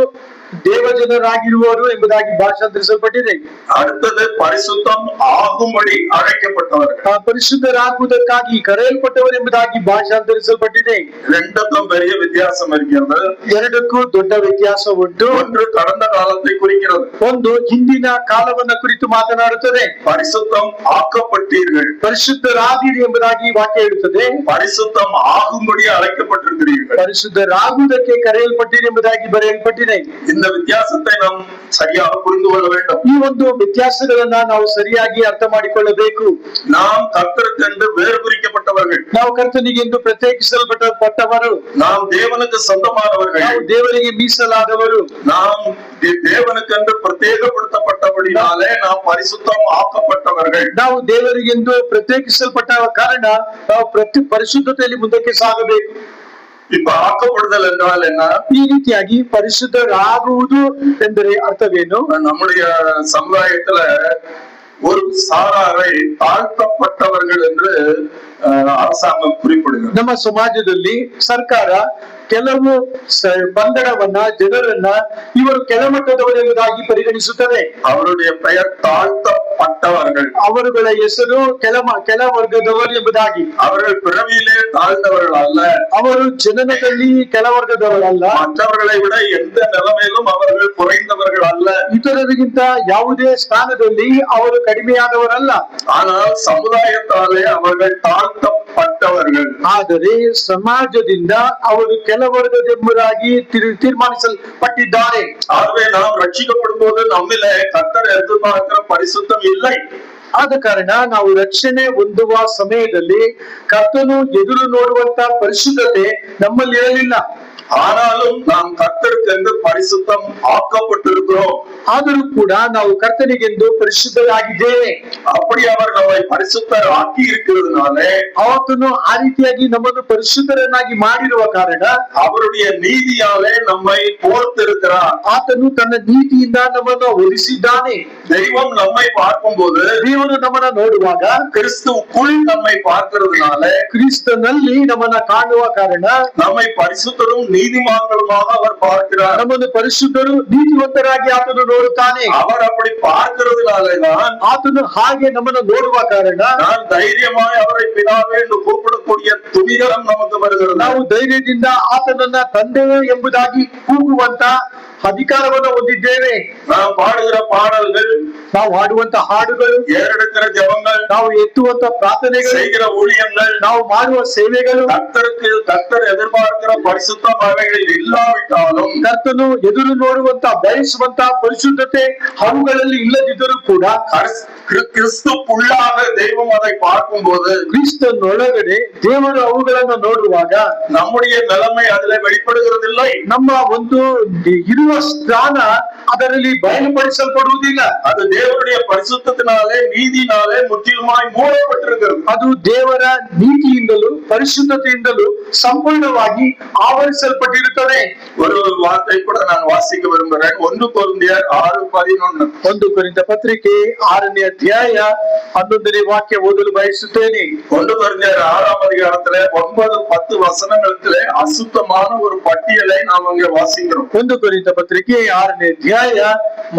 ದೇವಜನರಾಗಿರುವರು ಎಂಬುದಾಗಿ ಭಾಷಾಂತರಿಸಲ್ಪಟ್ಟಿದೆ. அடுத்தது பரிசுத்தம் ஆகும்படி அழைக்கப்பட்டவர்கள், ಪರಿಶುದ್ಧರಾಗುವುದಕ್ಕಾಗಿ ಕರೆಯಲ್ಪಟ್ಟವರು ಎಂಬುದಾಗಿ ಭಾಷಾಂತರಿಸಲ್ಪಟ್ಟಿದೆ. ரெண்டுக்கும் பெரிய வித்தியாசம் இருக்கிறது. ಎರಡಕ್ಕೂ ದೊಡ್ಡ ವ್ಯತ್ಯಾಸ ಉಂಟು. ஒன்று கடந்த காலத்தை குறிக்கிறது, ಒಂದು ಹಿಂದಿನ ಕಾಲವನ್ನ ಕುರಿತು ಮಾತನಾಡುತ್ತದೆ. பரிசுத்தம் ஆக்கப்பட்டீர்கள், ಪರಿಶುದ್ಧರಾಗಿರಿ ಎಂಬುದಾಗಿ ವಾಕ್ಯ ಹೇಳುತ್ತದೆ. பரிசுத்தம் ஆகும்படி அழைக்கப்பட்டிருக்கிறீர்கள், ಪರಿಶುದ್ಧರಾಗುವುದಕ್ಕೆ ಕರೆಯಲ್ಪಟ್ಟಿರಿ ಎಂಬುದಾಗಿ ಬರೆಯಲ್ಪಟ್ಟಿದೆ. இந்த வித்தியாசத்தை நாம் சரியாக புரிந்து கொள்ள வேண்டும். ಈ ಒಂದು ವ್ಯತ್ಯಾಸಗಳನ್ನ ನಾವು ಸರಿಯಾಗಿ ಅರ್ಥ ಮಾಡಿಕೊಳ್ಳಬೇಕು. நாம் கர்த்தருக்கென்று வேறு பிரிக்கப்பட்டவர்கள், ನಾವು ಕರ್ತನಿಗೆಂದು ಪ್ರತ್ಯೇಕಿಸಲ್ಪಟ್ಟವರು, நாம் தேவனுக்கு சொந்தமானவர்கள், ನಾವು ದೇವರಿಗೆ ಮೀಸಲಾದವರು, நாம் தேவனுக்கென்று பிரத்யேகப்படுத்தப்பட்டபடினாலே நாம் பரிசுத்தம் ஆக்கப்பட்டவர்கள். ನಾವು ದೇವರಿಗೆಂದು ಪ್ರತ್ಯೇಕಿಸಲ್ಪಟ್ಟ ಕಾರಣ ನಾವು ಪರಿಶುದ್ಧತೆಯಲ್ಲಿ ಮುಂದಕ್ಕೆ ಸಾಗಬೇಕು. இப்ப ஆக்கப்படுதல் என்றால் என்ன? ಈ ರೀತಿಯಾಗಿ ಪರಿಶುದ್ಧರಾಗುವುದು ಎಂದರೆ ಅರ್ಥವೇನು? நம்முடைய சமுதாயத்துல ஒரு சாராரை தாழ்த்தப்பட்டவர்கள் என்று அரசாங்கம் குறிப்பிடுகிறது. ನಮ್ಮ ಸಮಾಜದಲ್ಲಿ ಸರ್ಕಾರ ಕೆಲವು ಪಂಗಡವನ್ನ, ಜನರನ್ನ ಇವರು ಕೆಳಮಟ್ಟದವರು ಎಂಬುದಾಗಿ ಪರಿಗಣಿಸುತ್ತದೆ. அவருடைய பெயர் தாழ்த்தப்பட்டவர்கள், ಅವರುಗಳ ಹೆಸರು ಕೆಳ ವರ್ಗದವರು ಎಂಬುದಾಗಿ. அவர்கள் பிறவியிலே தாழ்ந்தவர்கள் அல்ல, ಅವರು ಜನನದಲ್ಲಿ ಕೆಳವರ್ಗದವರಲ್ಲ, மற்றவர்களை விட எந்த நிலைமையிலும் அவர்கள் குறைந்தவர்கள் அல்ல, ಇತರರಿಗಿಂತ ಯಾವುದೇ ಸ್ಥಾನದಲ್ಲಿ ಅವರು ಕಡಿಮೆಯಾದವರಲ್ಲ. ஆனால் சமுதாயத்தாலே அவர்கள் தாழ்த்தப்பட்டவர்கள். ಆದರೆ ಸಮಾಜದಿಂದ ಅವರು ಕೆಳವರ್ಗದೆಂಬುದಾಗಿ ತೀರ್ಮಾನಿಸಲ್ಪಟ್ಟಿದ್ದಾರೆ. ஆகவே நாம் ரட்சிக்கப்படும் போது நம்மிலே கர்த்தர் எதிர்பார்க்கிற பரிசுத்தம் இல்லை. ಆದ ಕಾರಣ ನಾವು ರಕ್ಷಣೆ ಹೊಂದುವ ಸಮಯದಲ್ಲಿ ಕರ್ತನು ಎದುರು ನೋಡುವಂತ ಪರಿಶುದ್ಧತೆ ನಮ್ಮಲ್ಲಿ ಇರಲಿಲ್ಲ. ஆனாலும் நாம் கர்த்தருக்கென்று பரிசுத்தம் ஆக்கப்பட்டிருக்கிறோம். ಆದರೂ ಕೂಡ ನಾವು ಕರ್ತನಿಗೆಂದು ಪರಿಶುದ್ಧರಾಗಿದ್ದೇವೆ. அப்படி அவர் நம்மை பரிசுத்தர் ஆக்கி இருக்கிறதுனாலே, ಆತನು ಆ ರೀತಿಯಾಗಿ ನಮ್ಮನ್ನು ಪರಿಶುದ್ಧರನ್ನಾಗಿ ಮಾಡಿರುವ ಕಾರಣ அவருடைய நீதியாலே நம்மை போர்த்திருக்கிறார். ಆತನು ತನ್ನ ನೀತಿಯಿಂದ ನಮ್ಮನ್ನು ಒಲಿಸಿದ್ದಾನೆ. தெய்வம் நம்மை பார்க்கும்போது, ದೇವರು ನಮ್ಮನ್ನ ನೋಡುವಾಗ கிறிஸ்துவுக்குள் நம்மை பார்க்கிறதுனாலே, ಕ್ರಿಸ್ತನಲ್ಲಿ ನಮ್ಮನ್ನ ಕಾಣುವ ಕಾರಣ நம்மை பரிசுத்தரும் நீதிமான்களுமாக அவர் பார்க்கிறார். ನಮ್ಮನ್ನು ಪರಿಶುದ್ಧರು ನೀತಿವಂತರಾಗಿ ಆತನು ನೋಡುತ್ತಾನೆ. அவர் அப்படி பார்க்கிறதுனாலேதான் ಆತನು ಹಾಗೆ ನಮ್ಮನ್ನು ನೋಡುವ ಕಾರಣ நான் தைரியமாய் அவரை பிதாவே என்று கூப்பிடக்கூடிய துணிகரம் நமக்கு வருகிறது. ನಾವು ಧೈರ್ಯದಿಂದ ಆತನನ್ನ ತಂದೆಯೇ ಎಂಬುದಾಗಿ ಕೂಗುವಂತ ಅಧಿಕಾರವನ್ನು ಹೊಂದಿದ್ದೇವೆ. நாம் பாடுகிற பாடல்கள், ನಾವು ಹಾಡುವಂತ ಹಾಡುಗಳು, ஏறெடுக்கிற ஜெபங்கள், ನಾವು ಎತ್ತುವಂತ ಪ್ರಾರ್ಥನೆಗಳು, செய்கிற ஊழியங்கள், ನಾವು ಮಾಡುವ ಸೇವೆಗಳು கர்த்தர் எதிர்பார்க்கிற பரிசுத்தம் அவைகளில் இல்லாவிட்டாலும், ಕರ್ತನು ಎದುರು ನೋಡುವಂತ ಬಯಸುವಂತ ಪರಿಶುದ್ಧತೆ ಅವುಗಳಲ್ಲಿ ಇಲ್ಲದಿದ್ದರೂ ಕೂಡ கிறிஸ்துவுக்குள்ளாக தெய்வம் அதை பார்க்கும்போது, ಕ್ರಿಸ್ತನೊಳಗಡೆ ದೇವರು ಅವುಗಳನ್ನು ನೋಡುವಾಗ நம்முடைய நிலைமை அதில் வெளிப்படுகிறதில்லை. ನಮ್ಮ ಒಂದು ಇರುವ ಸ್ಥಾನ ಅದರಲ್ಲಿ ಬಯಲುಪಡಿಸಲ್ಪಡುವುದಿಲ್ಲ. அது தேவனுடைய பரிசுத்தத்தினாலே, நீதினாலே முற்றிலுமாய் மூடப்பட்டிருக்கிறது. ಅದು ದೇವರ ನೀತಿಯಿಂದಲೂ ಪರಿಶುದ್ಧತೆಯಿಂದಲೂ ಸಂಪೂರ್ಣವಾಗಿ ಆವರಿಸಲ್ಪಟ್ಟಿರುತ್ತದೆ. ஒரு வார்த்தை கூட நான் வாசிக்க விரும்புகிறேன். 1 கொரிந்தியர் 6:11. 1 ಕೊರಿಂಥ ಪತ್ರಿಕೆ 6ನೇ ಅಧ್ಯಾಯ 11ನೇ ವಾಕ್ಯ ಓದಲು ಬಯಸುತ್ತೇನೆ. 1 கொரிந்தியர் 6ஆம் அதிகாரத்திலே 9-10 வசனங்களிலே அசுத்தமான ஒரு பட்டியலை நாம் அங்கே வாசிக்கிறோம். 1 ಕೊರಿಂಥ ಪತ್ರಿಕೆ 6ನೇ ಅಧ್ಯಾಯ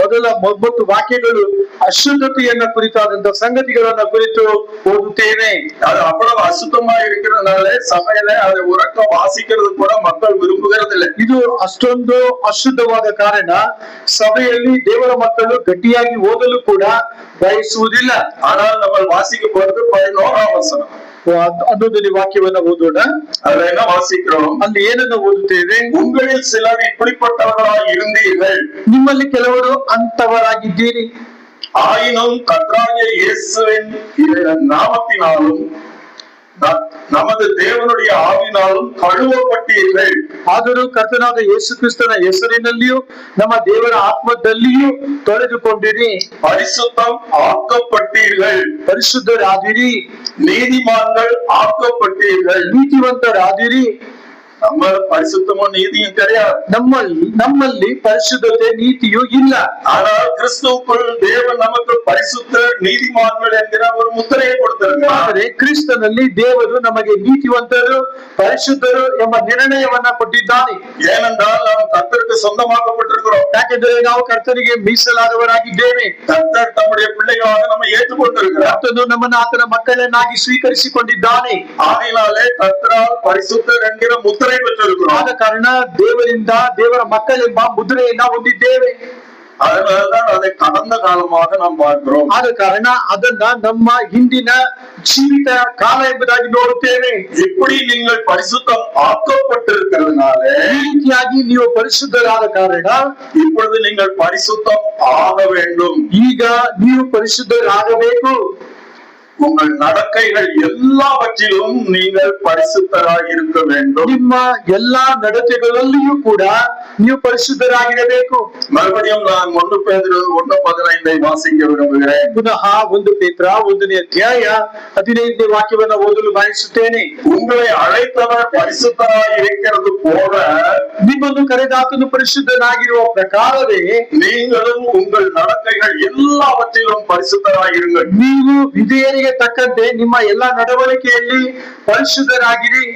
ಮೊದಲ 9 ವಾಕ್ಯಗಳು ಅಶುದ್ಧತೆಯನ್ನ ಕುರಿತಾದಂತಹ ಸಂಗತಿಗಳನ್ನ ಕುರಿತು ಓದುತ್ತೇವೆ. அது அவ்வளவு அசுத்தமா இருக்கிறதுனால சபையில அதை உறக்க வாசிக்கிறது கூட மக்கள் விரும்புகிறதில்லை. ಇದು ಅಷ್ಟೊಂದು ಅಶುದ್ಧವಾದ ಕಾರಣ ಸಭೆಯಲ್ಲಿ ದೇವರ ಮಕ್ಕಳು ಗಟ್ಟಿಯಾಗಿ ಓದಲು ಕೂಡ ಬಯಸುವುದಿಲ್ಲ. ஆனால் நம்ம வாசிக்க போறது 11ஆம் வசனம். 11ನೇ ವಾಕ್ಯವನ್ನ ಓದೋಣ. அதுல என்ன வாசிக்கிறோம்? ಅಲ್ಲಿ ಏನನ್ನ ಓದುತ್ತೇವೆ? உங்களில் சிலர் இப்படிப்பட்டவர்களாய் இருந்தீர்கள், ನಿಮ್ಮಲ್ಲಿ ಕೆಲವರು ಅಂತವರಾಗಿದ್ದೀರಿ. ஆயினும் கர்த்தராகிய இயேசுவின் நாமத்தினாலும் நமது தேவனுடைய ஆவினாலும் கழுவப்பட்டீர்கள். ಆದರೂ ಕರ್ತನಾದ ಯೇಸು ಕ್ರಿಸ್ತನ ಹೆಸರಿನಲ್ಲಿಯೂ ನಮ್ಮ ದೇವರ ಆತ್ಮದಲ್ಲಿಯೂ ತೊಳೆದುಕೊಂಡಿರಿ. பரிசுத்தம் ஆக்கப்பட்டீர்கள், ಪರಿಶುದ್ಧರಾದಿರಿ. நீதிமான்கள் ஆக்கப்பட்டீர்கள். ನೀತಿವಂತರಾದಿರಿ. நம்ம பரிசுத்தமும் நீதியும் கிடையாது. ನಮ್ಮಲ್ಲಿ ಪರಿಶುದ್ಧತೆ ನೀತಿಯೂ ಇಲ್ಲ. ஆனால் கிறிஸ்துவுக்குள் தேவன் நமக்கு பரிசுத்த நீதிமான்கள் என்கிற ஒரு முத்திரையை கொடுத்திருக்கிறார். ಆದರೆ ಕ್ರಿಸ್ತನಲ್ಲಿ ದೇವರು ನಮಗೆ ನೀತಿವಂತರು ಪರಿಶುದ್ಧರು ಎಂಬ ನಿರ್ಣಯವನ್ನ ಕೊಟ್ಟಿದ್ದಾನೆ. ஏனென்றால் நாம் கர்த்தருக்கு சொந்தமாக்கப்பட்டிருக்கிறோம். ಯಾಕೆಂದರೆ ನಾವು ಕರ್ತನಿಗೆ ಮೀಸಲಾದವರಾಗಿದ್ದೇವೆ. கர்த்தர் தம்முடைய பிள்ளைகளாக நம்ம ஏற்றுக்கொண்டிருக்கிறார். ಕರ್ತನು ನಮ್ಮನ್ನು ಆತನ ಮಕ್ಕಳನ್ನಾಗಿ ಸ್ವೀಕರಿಸಿಕೊಂಡಿದ್ದಾನೆ. ஆகையினாலே கர்த்தரால் பரிசுத்தர் என்கிற முத்திரை பெற்றிருக்கிறோம். ಆದ ಕಾರಣ ದೇವರಿಂದ ದೇವರ ಮಕ್ಕಳೆಂಬ ಮುದ್ರೆಯನ್ನ ಹೊಂದಿದ್ದೇವೆ. அதனால்தான் அதை கடந்த காலமாக நாம் பார்க்கிறோம். ಆದ ಕಾರಣ ಅದನ್ನ ನಮ್ಮ ಹಿಂದಿನ ಜೀವಿತ ಕಾಲ ಎಂಬುದಾಗಿ ನೋಡುತ್ತೇವೆ. இப்படி நீங்கள் பரிசுத்தம் ஆக்கப்பட்டிருக்கிறதுனால, ಈ ರೀತಿಯಾಗಿ ನೀವು ಪರಿಶುದ್ಧರಾದ ಕಾರಣ இப்பொழுது நீங்கள் பரிசுத்தம் ஆக வேண்டும். ಈಗ ನೀವು ಪರಿಶುದ್ಧರಾಗಬೇಕು. உங்கள் நடக்கைகள் எல்லாவற்றிலும் நீங்கள் பரிசுத்தராய் இருக்க வேண்டும். ನಿಮ್ಮ ಎಲ್ಲಾ ನಡತೆಗಳಲ್ಲಿಯೂ ಕೂಡ ನೀವು ಪರಿಶುದ್ಧರಾಗಿರಬೇಕು. மறுபடியும் நான் 1 பேதுரு 1:15 வாசிக்க விரும்புகிறேன். ಪುನಃ 1 ಪೇತ್ರ 1ನೇ ಅಧ್ಯಾಯ 15ನೇ ವಾಕ್ಯವನ್ನ ಓದಲು ಬಯಸುತ್ತೇನೆ. உங்களை அழைத்தவர் பரிசுத்தராய் இருக்கிறது போல, ನಿಮ್ಮನ್ನು ಕರೆದಾತನು ಪರಿಶುದ್ಧನಾಗಿರುವ ಪ್ರಕಾರವೇ நீங்களும் உங்கள் நடக்கைகள் எல்லாவற்றிலும் பரிசுத்தராய் இருங்கள். ನೀವು ವಿಧೇಯರಿಗೆ ತಕ್ಕಂತೆ ನಿಮ್ಮ ಎಲ್ಲಾ ನಡವಳಿಕೆಯಲ್ಲಿ ಪರಿಶುದ್ಧರಾಗಿರಿ.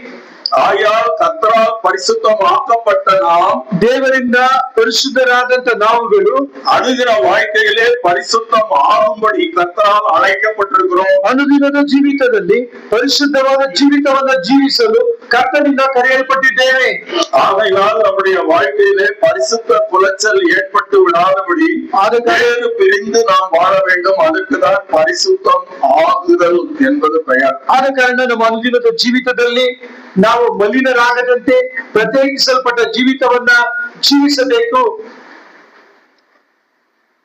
ஆயால் கர்த்தரால் பரிசுத்தம் ஆக்கப்பட்ட நாம் ದೇವರಿಂದ ಪರಿಶುದ್ಧರಾದಂತ ನಾವುಗಳು அணுகிற வாழ்க்கையிலே பரிசுத்தம் ஆகும்படி கர்த்தரால் அழைக்கப்பட்டிருக்கிறோம். ಅನುದಿನದ ಜೀವಿತದಲ್ಲಿ ಪರಿಶುದ್ಧವಾದ ಜೀವಿತವನ್ನ ಜೀವಿಸಲು ಕರ್ತನಿಂದ ಕರೆಯಲ್ಪಟ್ಟಿದ್ದೇವೆ. ஆகையால் நம்முடைய வாழ்க்கையிலே பரிசுத்த குலைச்சல் ஏற்பட்டு விடாதபடி வேறு பிரிந்து நாம் வாழ வேண்டும். அதுக்குதான் பரிசுத்தம் ஆகுதல் என்பது பெயர். ಆದ ಕಾರಣ ನಮ್ಮ ಅನುದಿನದ ಜೀವಿತದಲ್ಲಿ ನಾವು ಮಲಿನರಾಗದಂತೆ ಪ್ರತ್ಯೇಕಿಸಲ್ಪಟ್ಟ ಜೀವಿತವನ್ನ ಜೀವಿಸಬೇಕು.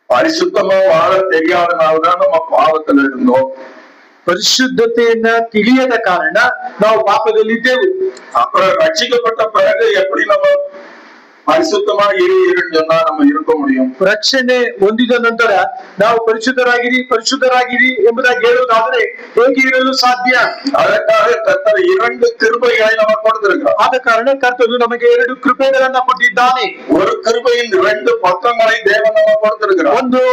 பரிசுத்தமா வாழ தெரியாதனால்தான் நம்ம பாவத்தில் இருந்தோம். ಪರಿಶುದ್ಧತೆಯನ್ನ ತಿಳಿಯದ ಕಾರಣ ನಾವು ಪಾಪದಲ್ಲಿದ್ದೆವು. அப்புறம் ரட்சிக்கப்பட்ட பிறகு எப்படி நம்ம பரிசுத்தமா இருன்னு சொன்னா நம்ம இருக்க முடியும்? ರಕ್ಷಣೆ ಹೊಂದಿದ ನಂತರ ನಾವು ಪರಿಶುದ್ಧರಾಗಿರಿ ಎಂಬುದಾಗಿ ಹೇಳುವುದಾದರೆ ಹೇಗೆ ಇರಲು ಸಾಧ್ಯ? அதற்காக கர்த்தர் 2 கிருபைகளை நமக்கு கொடுத்திருக்கிறார். ಆದ ಕಾರಣ ಕರ್ತನು ನಮಗೆ 2 ಕೃಪೆಗಳನ್ನ ಕೊಟ್ಟಿದ್ದಾನೆ. ஒரு கிருபையின் 2 பக்கங்களை தேவன் நமக்கு கொடுத்திருக்கிறார். ಒಂದು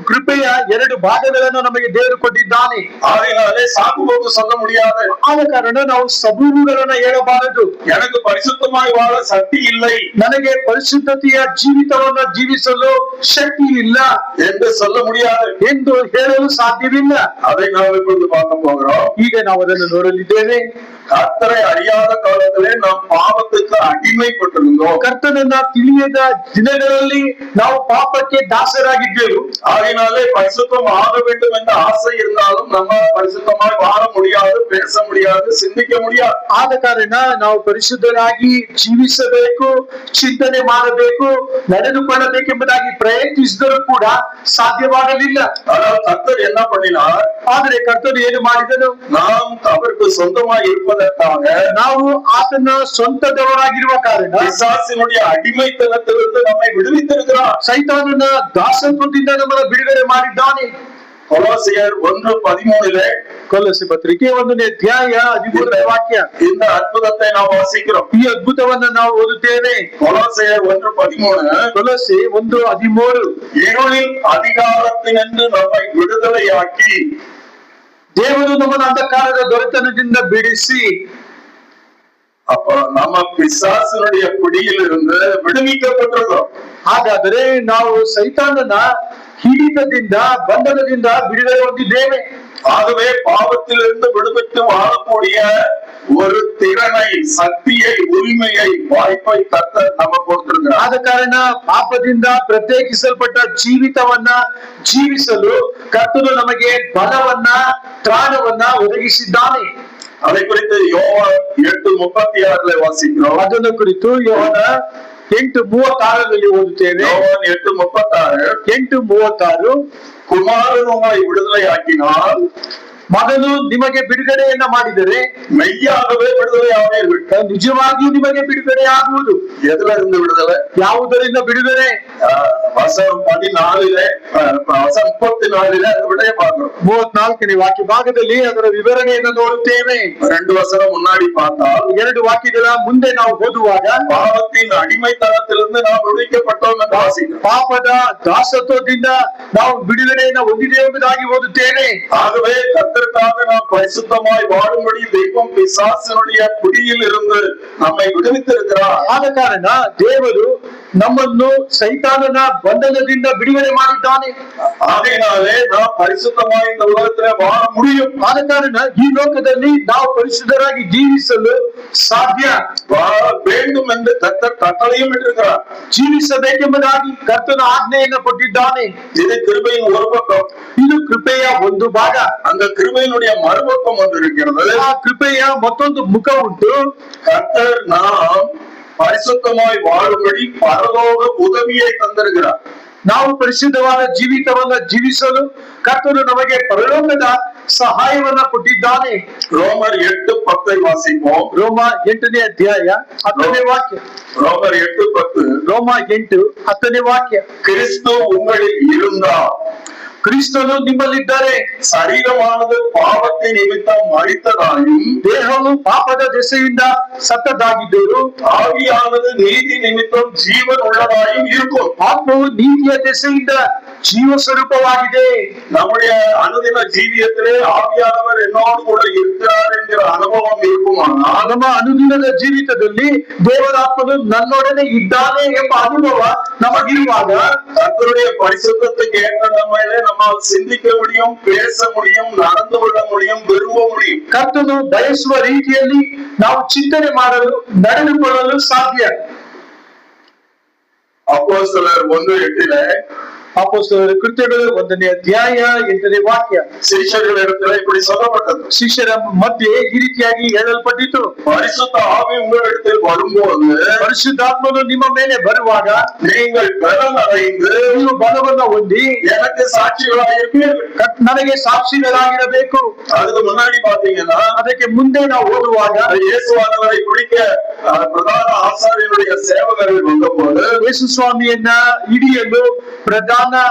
ಕೃಪೆಯ 2 ಭಾಗಗಳನ್ನು ನಮಗೆ ದೇವರು ಕೊಟ್ಟಿದ್ದಾನೆ. ஆகையினாலே சாக்குபோக்கு சொல்ல முடியாது. ಆದ ಕಾರಣ ನಾವು ಸಬೂಬುಗಳನ್ನ ಹೇಳಬಾರದು. எனக்கு பரிசுத்தமாய் வாழ சக்தி இல்லை, ನನಗೆ ಪರಿಶುದ್ಧತೆಯ ಜೀವಿತವನ್ನ ಜೀವಿಸಲು ಶಕ್ತಿ ಇಲ್ಲ என்று சொல்ல முடியாது, ಎಂದು ಹೇಳಲು ಸಾಧ್ಯವಿಲ್ಲ. அதை நாம் இப்பொழுது பார்க்க போகிறோம். ಈಗ ನಾವು ಅದನ್ನು ನೋಡಲಿದ್ದೇವೆ. கர்த்தரை அறியாத காலத்திலே நாம் பாவத்துக்கு அடிமைப்பட்டிருந்தோம். ಕರ್ತನನ್ನ ತಿಳಿಯದ ದಿನಗಳಲ್ಲಿ ನಾವು ಪಾಪಕ್ಕೆ ದಾಸರಾಗಿದ್ದೆವು. ஆகையினாலே பரிசுத்தம் ஆக வேண்டும் என்ற ஆசை இருந்தாலும் நம்ம பரிசுத்தமாய் வாழ முடியாது, பேச முடியாது, சிந்திக்க முடியாது. ಆದ ಕಾರಣ ನಾವು ಪರಿಶುದ್ಧರಾಗಿ ಜೀವಿಸಬೇಕು, ಚಿಂತನೆ ಮಾಡಬೇಕು, ನಡೆದುಕೊಳ್ಳಬೇಕೆಂಬುದಾಗಿ ಪ್ರಯತ್ನಿಸಿದರೂ ಕೂಡ ಸಾಧ್ಯವಾಗಲಿಲ್ಲ. ஆனால் கர்த்தர் என்ன பண்ணினார்? ಆದರೆ ಕರ್ತನು ಏನು ಮಾಡಿದನು? நாம் அவருக்கு சொந்தமாய் இருப்பதற்காக ನಾವು ಆತನ ಸ್ವಂತದವರಾಗಿರುವ ಕಾರಣ பிசாசினுடைய அடிமைத்தனத்திலிருந்து நம்மை விடுவித்திருக்கிறார். ಸೈತಾನನ ದಾಸತ್ವದಿಂದ ನಮ್ಮನ್ನು ಬಿಡುಗಡೆ ಮಾಡಿದ್ದಾನೆ. கொலோசியர் 1:13 ಕೊಲೊಸ್ಸೆ ಪತ್ರಿಕೆ 1ನೇ ಅಧ್ಯಾಯ 13ನೇ ವಾಕ್ಯ. இந்த அற்புதத்தை நாம் வாசிக்கிறோம். ಈ ಅದ್ಭುತವನ್ನ ನಾವು ಓದುತ್ತೇವೆ. கொலோசியர் 1:13 ಕೊಲೊಸ್ಸೆ 1:13 இருளின் அதிகாரத்தினின்று நம்மை விடுதலையாக்கி ದೇವರು ನಮ್ಮನ್ನು ಅಂಧಕಾರದ ದೊರೆತನದಿಂದ ಬಿಡಿಸಿ அப்ப நம்ம பிசாசினுடைய பிடியில் இருந்து விடுவிக்கப்பட்டிருக்கிறோம். ಹಾಗಾದರೆ ನಾವು ಸೈತಾನನ ಹಿಡಿತದಿಂದ ಬಂಧನದಿಂದ ಬಿಡುಗಡೆ ಹೊಂದಿದ್ದೇವೆ. ஆகவே பாவத்திலிருந்து விடுபட்டு வாழக்கூடிய ஒரு திறனை, சக்தியை, உரிமையை, வாய்ப்பை கர்த்தர் நமக்கு கொடுத்திருக்கிறார். ಆದ ಕಾರಣ ಪಾಪದಿಂದ ಪ್ರತ್ಯೇಕಿಸಲ್ಪಟ್ಟ ಜೀವಿತವನ್ನ ಜೀವಿಸಲು ಕರ್ತನು ನಮಗೆ ಬಲವನ್ನ ತ್ರಾಣವನ್ನ ಒದಗಿಸಿದ್ದಾನೆ. அதை குறித்து யோவான் 8:36 வாசிக்கிறோம். ಅದನ್ನು ಕುರಿತು ಯೋಹಾನ 8:36 ಓದುತ್ತೇವೆ. யோவான் 8:36 8:36 குமாரனுமாய் விடுதலையாக்கினால் ಮಗನು ನಿಮಗೆ ಬಿಡುಗಡೆಯನ್ನ ಮಾಡಿದರೆ மெய்யாகவே விடுதலை ஆவீர்கள். ನಿಜವಾಗಿಯೂ ನಿಮಗೆ ಬಿಡುಗಡೆ ಆಗುವುದು. எதுல இருந்து விடுதலை? ಯಾವುದರಿಂದ ಬಿಡುಗಡೆ? வசனம் 14 வசனம் 34 அந்த விடைய பார்க்கிறோம். 34ನೇ ವಾಕ್ಯ ಭಾಗದಲ್ಲಿ ಅದರ ವಿವರಣೆಯನ್ನು ನೋಡುತ್ತೇವೆ. 2 வசனம் முன்னாடி பார்த்தால் 2 ವಾಕ್ಯಗಳ ಮುಂದೆ ನಾವು ಓದುವಾಗ பாவத்தின் அடிமைத்தனத்திலிருந்து நாம் விடுவிக்கப்பட்டோம் என்று வாசிக்கிறோம். ಪಾಪದ ದಾಸತ್ವದಿಂದ ನಾವು ಬಿಡುಗಡೆಯನ್ನು ಹೊಂದಿದ್ದೇವೆ ಎಂಬುದಾಗಿ ಓದುತ್ತೇವೆ. ஆகவே கர்த்தருக்காக நாம் பரிசுத்தமாய் வாழும்படி தெய்வம் பிசாசினுடைய பிடியில் இருந்து நம்மை விடுவித்திருக்கிறார். ಆದ ಕಾರಣ ದೇವರು ನಮ್ಮನ್ನು ಸೈತಾನನ ಬಂಧನದಿಂದ ಬಿಡುಗಡೆ ಮಾಡಿದ್ದಾನೆ. ஆகையினாலே நாம் பரிசுத்தமாய் இந்த உலகத்திலே வாழ முடியும். ಆದ ಕಾರಣ ಈ ಲೋಕದಲ್ಲಿ ನಾವು ಪರಿಶುದ್ಧರಾಗಿ ಜೀವಿಸಲು ಸಾಧ್ಯ. வாழ வேண்டும் என்று கர்த்தர் கட்டளையும் இட்டிருக்கிறார். ಜೀವಿಸಬೇಕೆಂಬುದಾಗಿ ಕರ್ತನ ಆಜ್ಞೆಯನ್ನು ಕೊಟ್ಟಿದ್ದಾನೆ. இது கிருபையின் ஒரு பக்கம். ಇದು ಕೃಪೆಯ ಒಂದು ಭಾಗ. அந்த கிருபையினுடைய மறுபக்கம் ஒன்று இருக்கிறது. ಆ ಕೃಪೆಯ ಮತ್ತೊಂದು ಮುಖ ಉಂಟು. கர்த்தர் நாம் பரிசுத்தமாய் வாழும்படி பரலோக உதவியை தந்திருக்கிறார். ನಾವು ಪರಿಶುದ್ಧವಾದ ಜೀವಿತವನ್ನ ಜೀವಿಸಲು ಕರ್ತನು ನಮಗೆ ಪರಲೋಕದ ಸಹಾಯವನ್ನ ಕೊಟ್ಟಿದ್ದಾನೆ. ரோமர் 8:10 வாசிப்போம். ರೋಮ 8ನೇ ಅಧ್ಯಾಯ 10ನೇ ವಾಕ್ಯ. ரோமர் 8:10 ರೋಮ 8 10ನೇ ವಾಕ್ಯ. கிறிஸ்து உங்களில் இருந்தால் ಕ್ರಿಸ್ತನು ನಿಮ್ಮಲ್ಲಿದ್ದಾರೆ. சரீரமானது பாவத்தை நிமித்தம் மரித்ததாயும் ದೇಹವು ಪಾಪದ ದೆಸೆಯಿಂದ ಸತ್ತದಾಗಿದ್ದರು ஆவியானது நீதி நிமித்தம் ஜீவன் உள்ளதாயும் இருக்கும். ಆತ್ಮವು ನೀತಿಯ ದೆಸೆಯಿಂದ ಜೀವ ಸ್ವರೂಪವಾಗಿದೆ. நம்முடைய அனுதின ஜீவியத்திலே ஆவியானவர் என்னோடு கூட இருக்கிறார் என்கிற அனுபவம் இருக்குமானால் ನಮ್ಮ ಅನುದಿನದ ಜೀವಿತದಲ್ಲಿ ದೇವರಾತ್ಮನು ನನ್ನೊಡನೆ ಇದ್ದಾನೆ ಎಂಬ ಅನುಭವ ನಮಗಿರುವಾಗ கர்த்தருடைய பரிசுத்தத்துக்கு ஏற்ற நம்மளே நம்மால் சிந்திக்க முடியும், பேச முடியும், நடந்து கொள்ள முடியும், விரும்ப முடியும். ಕರ್ತನು ಬಯಸುವ ರೀತಿಯಲ್ಲಿ ನಾವು ಚಿಂತನೆ ಮಾಡಲು ನಡೆದುಕೊಳ್ಳಲು ಸಾಧ್ಯ. அப்போஸ்தலர் 1:8 ಅಪೊಸ್ತಲರ ಕೃತ್ಯಗಳು 1ನೇ ಅಧ್ಯಾಯ 8ನೇ ವಾಕ್ಯ. ಶಿಷ್ಯர்களிடத்தில் இப்படி சொல்லப்பட்டது. ಶಿಷ್ಯರ ಮಧ್ಯೆ ಈ ರೀತಿಯಾಗಿ ಹೇಳಲ್ಪಟ್ಟಿತು. பரிசுத்த ஆவி உங்களிடத்தில் வரும்போது ಪರಿಶುದ್ಧಾತ್ಮನು ನಿಮ್ಮ ಮೇಲೆ ಬರುವಾಗ நீங்கள் பலன் அடைந்து ನೀವು ಬಲವನ್ನು ಹೊಂದಿ எனக்கு சாட்சிகளாயிருப்பீர்கள். ನನಗೆ ಸಾಕ್ಷಿಗಳಾಗಿರಬೇಕು. அதுக்கு முன்னாடி பாத்தீங்கன்னா ಅದಕ್ಕೆ ಮುಂದೆ ನಾವು ಓದುವಾಗ இயேசுவானவரை பிடிக்க பிரதான ஆசாரியனுடைய சேவகர்கள் வந்தபோது ಯೇಸು ಸ್ವಾಮಿಯನ್ನ ಹಿಡಿಯಲು ಪ್ರಧಾನ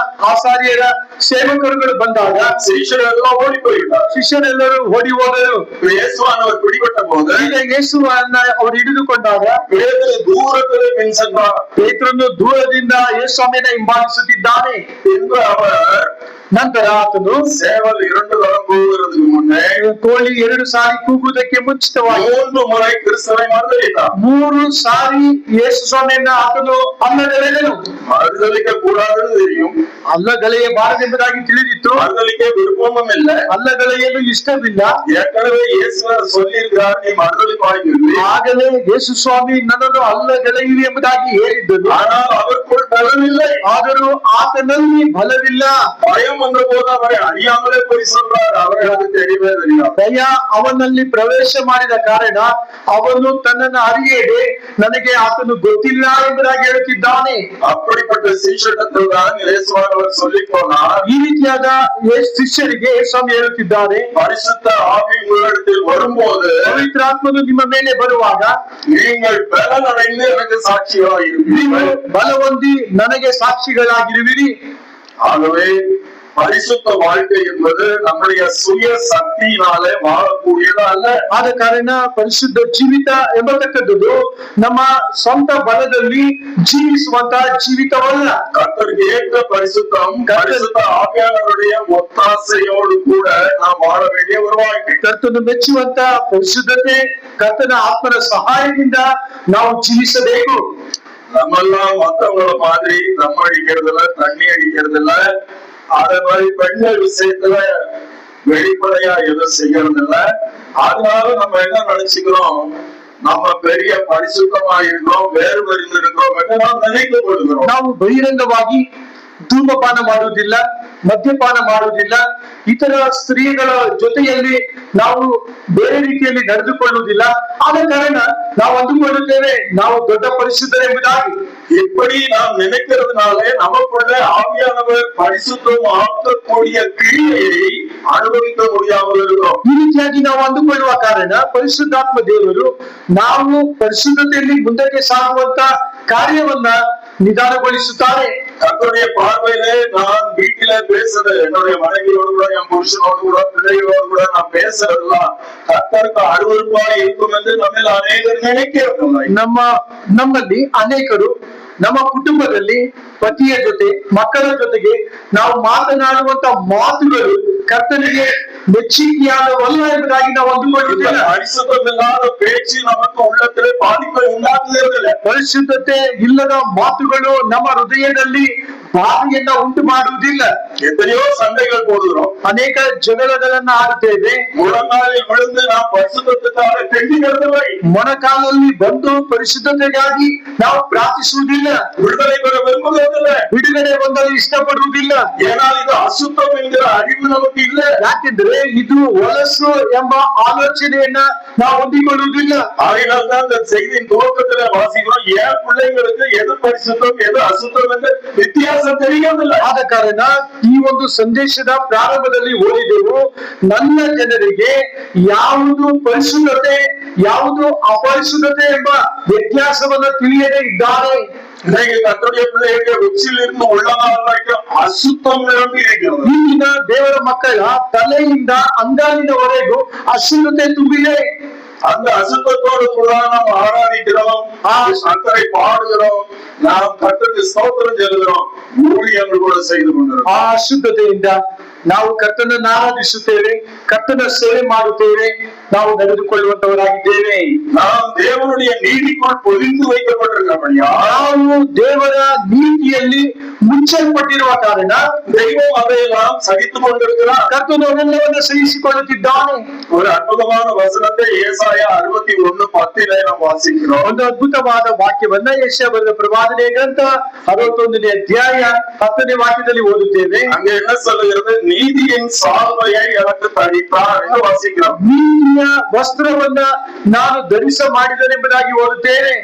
ಆಚಾರ್ಯರ ಸೇವಕರುಗಳು ಬಂದಾಗ ಶಿಷ್ಯರೆல்லாம் ஓடி போயிட்டார். ಶಿಷ್ಯರೆಲ್ಲರೂ ಓಡಿ ಹೋದರು. இயேசுவானவர் பிடிபட்ட போது ಈಗ ಯೇಸುವನ್ನ ಅವರು ಹಿಡಿದುಕೊಂಡಾಗ பேதுரு தூரத்திலே பின் சென்றார். ಪೇತ್ರನು ದೂರದಿಂದ ಯೇಸು ಸ್ವಾಮಿಯನ್ನ ಹಿಂಬಾಲಿಸುತ್ತಿದ್ದಾನೆ. என்று அவர் ನಂತರ ಆತನು சேவல் 2 தரம் கூவுகிறதுக்கு முன்னே ಕೋಳಿ 2 ಸಾರಿ ಕೂಗುವುದಕ್ಕೆ ಮುಂಚಿತವಾಗಿ 3 முறை கிறிஸ்துவை மறுதலித்தார். 3 ಸಾರಿ ಯೇಸು ಸ್ವಾಮಿಯನ್ನ ಆತನು ಅಲ್ಲಗಳೆದನು. மறுதலிக்க கூடாதுன்னு தெரியும், ಅಲ್ಲಗಳೆಯಬಾರದೆಂಬುದಾಗಿ ತಿಳಿದಿತ್ತು. மறுதலிக்க விருப்பமும் இல்லை. ಅಲ್ಲಗಳೆಯಲು ಇಷ್ಟವಿಲ್ಲ. ஏற்கனவே இயேசுவர் சொல்லியிருக்கிறார், நீ மறுதலிப்பாய் என்று. ಆಗಲೇ ಯೇಸು ಸ್ವಾಮಿ ನನ್ನನ್ನು ಅಲ್ಲಗಳೆಯಿರಿ ಎಂಬುದಾಗಿ ಹೇಳಿದ್ದನು. ஆனால் அவருக்குள் பலன் இல்லை. ಆದರೂ ಆತನಲ್ಲಿ ಬಲವಿಲ್ಲ. பயம் வந்த போது அவரை அறியாமலே போய் சொல்றார், அவர்களுக்கு தெரியவே தெரியாது. ಭಯ ಅವನಲ್ಲಿ ಪ್ರವೇಶ ಮಾಡಿದ ಕಾರಣ ಅವನು ತನ್ನನ್ನು ಅರಿಯದೆ ನನಗೆ ಆತನು ಗೊತ್ತಿಲ್ಲ ಎಂಬುದಾಗಿ ಹೇಳುತ್ತಿದ್ದಾನೆ. அப்படிப்பட்ட சீஷரிடத்தில் தான் இயேசுவானவர் சொல்லி போனார், ಈ ರೀತಿಯಾದ ಶಿಷ್ಯರಿಗೆ ಸ್ವಾಮಿ ಹೇಳುತ್ತಿದ್ದಾರೆ, பரிசுத்த ஆவி உங்களிடத்தில் வரும்போது ಪವಿತ್ರಾತ್ಮನು ನಿಮ್ಮ ಮೇಲೆ ಬರುವಾಗ நீங்கள் பலன் அடைந்து எனக்கு சாட்சிகளாக ನೀವು இருப்பீர்கள். ಬಲ ಹೊಂದಿ ನನಗೆ ಸಾಕ್ಷಿಗಳಾಗಿರುವಿರಿ. ஆகவே பரிசுத்த வாழ்க்கை என்பது நம்முடைய சுய சக்தியினாலே வாழக்கூடியது அல்ல. ಆದ ಕಾರಣ ಪರಿಶುದ್ಧ ಜೀವಿತ ಎಂಬತಕ್ಕದ್ದು ನಮ್ಮ ಸ್ವಂತ ಬಲದಲ್ಲಿ ಜೀವಿಸುವಂತಹ ಜೀವಿತವಲ್ಲ. கர்த்தருக்கு ஏற்ற பரிசுத்தம் பரிசுத்த ஆவியானவருடைய ஒத்தாசையோடு கூட நாம் வாழ வேண்டிய ஒரு வாழ்க்கை. ಕರ್ತನು ಮೆಚ್ಚುವಂತ ಪರಿಶುದ್ಧತೆ, ಕರ್ತನ ಆತ್ಮನ ಸಹಾಯದಿಂದ ನಾವು ಜೀವಿಸಬೇಕು. நம்மெல்லாம் மத்தவங்கள மாதிரி தம் அடிக்கிறது இல்ல, தண்ணி அடிக்கிறது இல்ல, அதே மாதிரி பெண்கள் விஷயத்துல வெளிப்படையா எதுவும் செய்யறது இல்ல. அதனால நம்ம என்ன நினைச்சுக்கிறோம், நம்ம பெரிய பரிசுத்தமா இருக்கிறோம், வேறு வரிந்து இருக்கிறோம் என்று நாம் நினைத்துக் கொள்கிறோம். ನಾವು ಬಹಿರಂಗವಾಗಿ ಧೂಮಪಾನ ಮಾಡುವುದಿಲ್ಲ, ಮದ್ಯಪಾನ ಮಾಡುವುದಿಲ್ಲ, ಇತರ ಸ್ತ್ರೀಗಳ ಜೊತೆಯಲ್ಲಿ ನಾವು ಬೇರೆ ರೀತಿಯಲ್ಲಿ ನಡೆದುಕೊಳ್ಳುವುದಿಲ್ಲ. ಆದ ಕಾರಣ ನಾವು ಅಂದುಕೊಳ್ಳುತ್ತೇವೆ ನಾವು ದೊಡ್ಡ ಪರಿಶುದ್ಧರೆಂಬುದಾಗಿ. இப்படி நாம் நினைக்கிறதுனாலே நமக்குள்ள ஆவியானவர் பரிசுத்தம் ஆக்கக்கூடிய கிரியையை அனுபவிக்க முடியாமல் இருக்கிறோம். ಈ ರೀತಿಯಾಗಿ ನಾವು ಅಂದುಕೊಳ್ಳುವ ಕಾರಣ ಪರಿಶುದ್ಧಾತ್ಮ ದೇವರು ನಾವು ಪರಿಶುದ್ಧತೆಯಲ್ಲಿ ಮುಂದಕ್ಕೆ ಸಾಗುವಂತ ಕಾರ್ಯವನ್ನ ನಿಧಾನಗೊಳಿಸುತ್ತಾರೆ. கர்த்தருடைய பார்வையிலே நான் வீட்டில பேசுறது, என்னுடைய மனைவியோடு கூட, என் புருஷனோடு கூட, பிள்ளைகளோடு கூட நான் பேசுறதெல்லாம் கர்த்தருக்கு அருவருப்பா இருக்கும் என்று நம்மில் அநேகர் நினைக்கிறதில்லை. ನಮ್ಮಲ್ಲಿ ಅನೇಕರು ನಮ್ಮ ಕುಟುಂಬದಲ್ಲಿ ಪತಿಯ ಜೊತೆ ಮಕ್ಕಳ ಜೊತೆಗೆ ನಾವು ಮಾತನಾಡುವಂತ ಮಾತುಗಳು ಕರ್ತನಿಗೆ ಮೆಚ್ಚುಗೆಯಾದವಲ್ಲ ಎಂಬುದಾಗಿ ನಾವು ಅಂದುಕೊಳ್ಳುವುದಿಲ್ಲ. பரிசுத்தமில்லாத பேச்சு நமக்கு உள்ளத்திலே பாதிப்பை உண்டாக்குವುದಿಲ್ಲ. ಪರಿಶುದ್ಧತೆ ಇಲ್ಲದ ಮಾತುಗಳು ನಮ್ಮ ಹೃದಯದಲ್ಲಿ ಬಾಧೆಯನ್ನ ಉಂಟು ಮಾಡುವುದಿಲ್ಲ. எத்தனையோ சண்டைகள் போடுகிறோம், ಅನೇಕ ಜಗಳಗಳನ್ನ ಆಡುತ್ತೇವೆ. முழங்காலில் விழுந்து நாம் பரிசுத்தத்துக்காக கெஞ்சுகிறதில்லை. ಮೊಣಕಾಲಲ್ಲಿ ಬಂದು ಪರಿಶುದ್ಧತೆಗಾಗಿ ನಾವು ಪ್ರಾರ್ಥಿಸುವುದಿಲ್ಲ. விடுதலை பெற விரும்புவதில்லை. ಬಿಡುಗಡೆ ಹೊಂದಲು ಇಷ್ಟಪಡುವುದಿಲ್ಲ. ஏனால் இது அசுத்தம் என்கிற அறிவு நமக்கு இல்லை. ಯಾಕೆಂದ್ರೆ ಇದು ಹೊಲಸು ಎಂಬ ಆಲೋಚನೆಯನ್ನ ನಾವು ಹೊಂದಿಕೊಳ್ಳುವುದಿಲ್ಲ. ஆகையினால் தான் இந்த செய்தியின் துவக்கத்திலே வாசிக்கிறோம், ஏன் பிள்ளைங்களுக்கு எது பரிசுத்தம் எது அசுத்தம் என்று வித்தியாசம் தெரியவில்லை. ಆದ ಕಾರಣ ಈ ಒಂದು ಸಂದೇಶದ ಪ್ರಾರಂಭದಲ್ಲಿ ಓದಿದೆವು, ನನ್ನ ಜನರಿಗೆ ಯಾವುದು ಪರಿಶುದ್ಧತೆ ಯಾವುದು ಅಪರಿಶುದ್ಧತೆ ಎಂಬ ವ್ಯತ್ಯಾಸವನ್ನು ತಿಳಿಯದೇ ಇದ್ದಾರೆ. இன்னைக்கு கர்த்தருடைய பிள்ளைகளுடைய உச்சியில் இருந்து உள்ளங்கால் வரைக்கும் அசுத்தம் நிரம்பி இருக்கிறது. ಇಂದಿನ ದೇವರ ಮಕ್ಕಳ ತಲೆಯಿಂದ ಅಂಗಾಲಿನವರೆಗೂ ಅಶುದ್ಧತೆ ತುಂಬಿದೆ. அந்த அசுத்தத்தோடு கூட நாம் ஆராதிக்கிறோம், கர்த்தரை பாடுகிறோம், நாம் கர்த்தருக்கு ஸ்தோத்திரம் சொல்கிறோம், ஊழியங்கள் கூட செய்து கொண்டிருக்கிறோம். ಆ ಅಶುದ್ಧತೆಯಿಂದ ನಾವು ಕರ್ತನನ್ನು ಆರಾಧಿಸುತ್ತೇವೆ, ಕರ್ತನ ಸೇವೆ ಮಾಡುತ್ತೇವೆ, ನಾವು ನಡೆದುಕೊಳ್ಳುವಂತವರಾಗಿದ್ದೇವೆ. நாம் தேவனுடைய நீதிக்குள் பொதிந்து வைக்கப்பட்டிருக்கிறபடியா ನಾವು ದೇವರ ನೀತಿಯಲ್ಲಿ ಮುಚ್ಚಲ್ಪಟ್ಟಿರುವ ಕಾರಣ தெய்வம் அதையெல்லாம் சகித்துக் கொண்டிருக்கிறார். ಕರ್ತನು ಅವೆಲ್ಲವನ್ನು ಸಹಿಸಿಕೊಳ್ಳುತ್ತಿದ್ದಾನೆ. ஒரு அற்புதமான வசனத்தை ஏசாயா 61:10 நாம் வாசிக்கிறோம். ಒಂದು ಅದ್ಭುತವಾದ ವಾಕ್ಯವನ್ನ ಯೆಶಾಯ ಬರೆದ ಪ್ರವಾದನೆ ಗ್ರಂಥ 61ನೇ ಅಧ್ಯಾಯ 10ನೇ ವಾಕ್ಯದಲ್ಲಿ ಓದುತ್ತೇವೆ. அங்க என்ன சொல்லுகிறது, நீதியின் சால்வையை எனக்கு தரித்தார் என்று வாசிக்கிறோம். ನೀತಿಯ ವಸ್ತ್ರವನ್ನ ನಾನು ಧರಿಸ ಮಾಡಿದನೆಂಬುದಾಗಿ ಓದುತ್ತೇವೆ.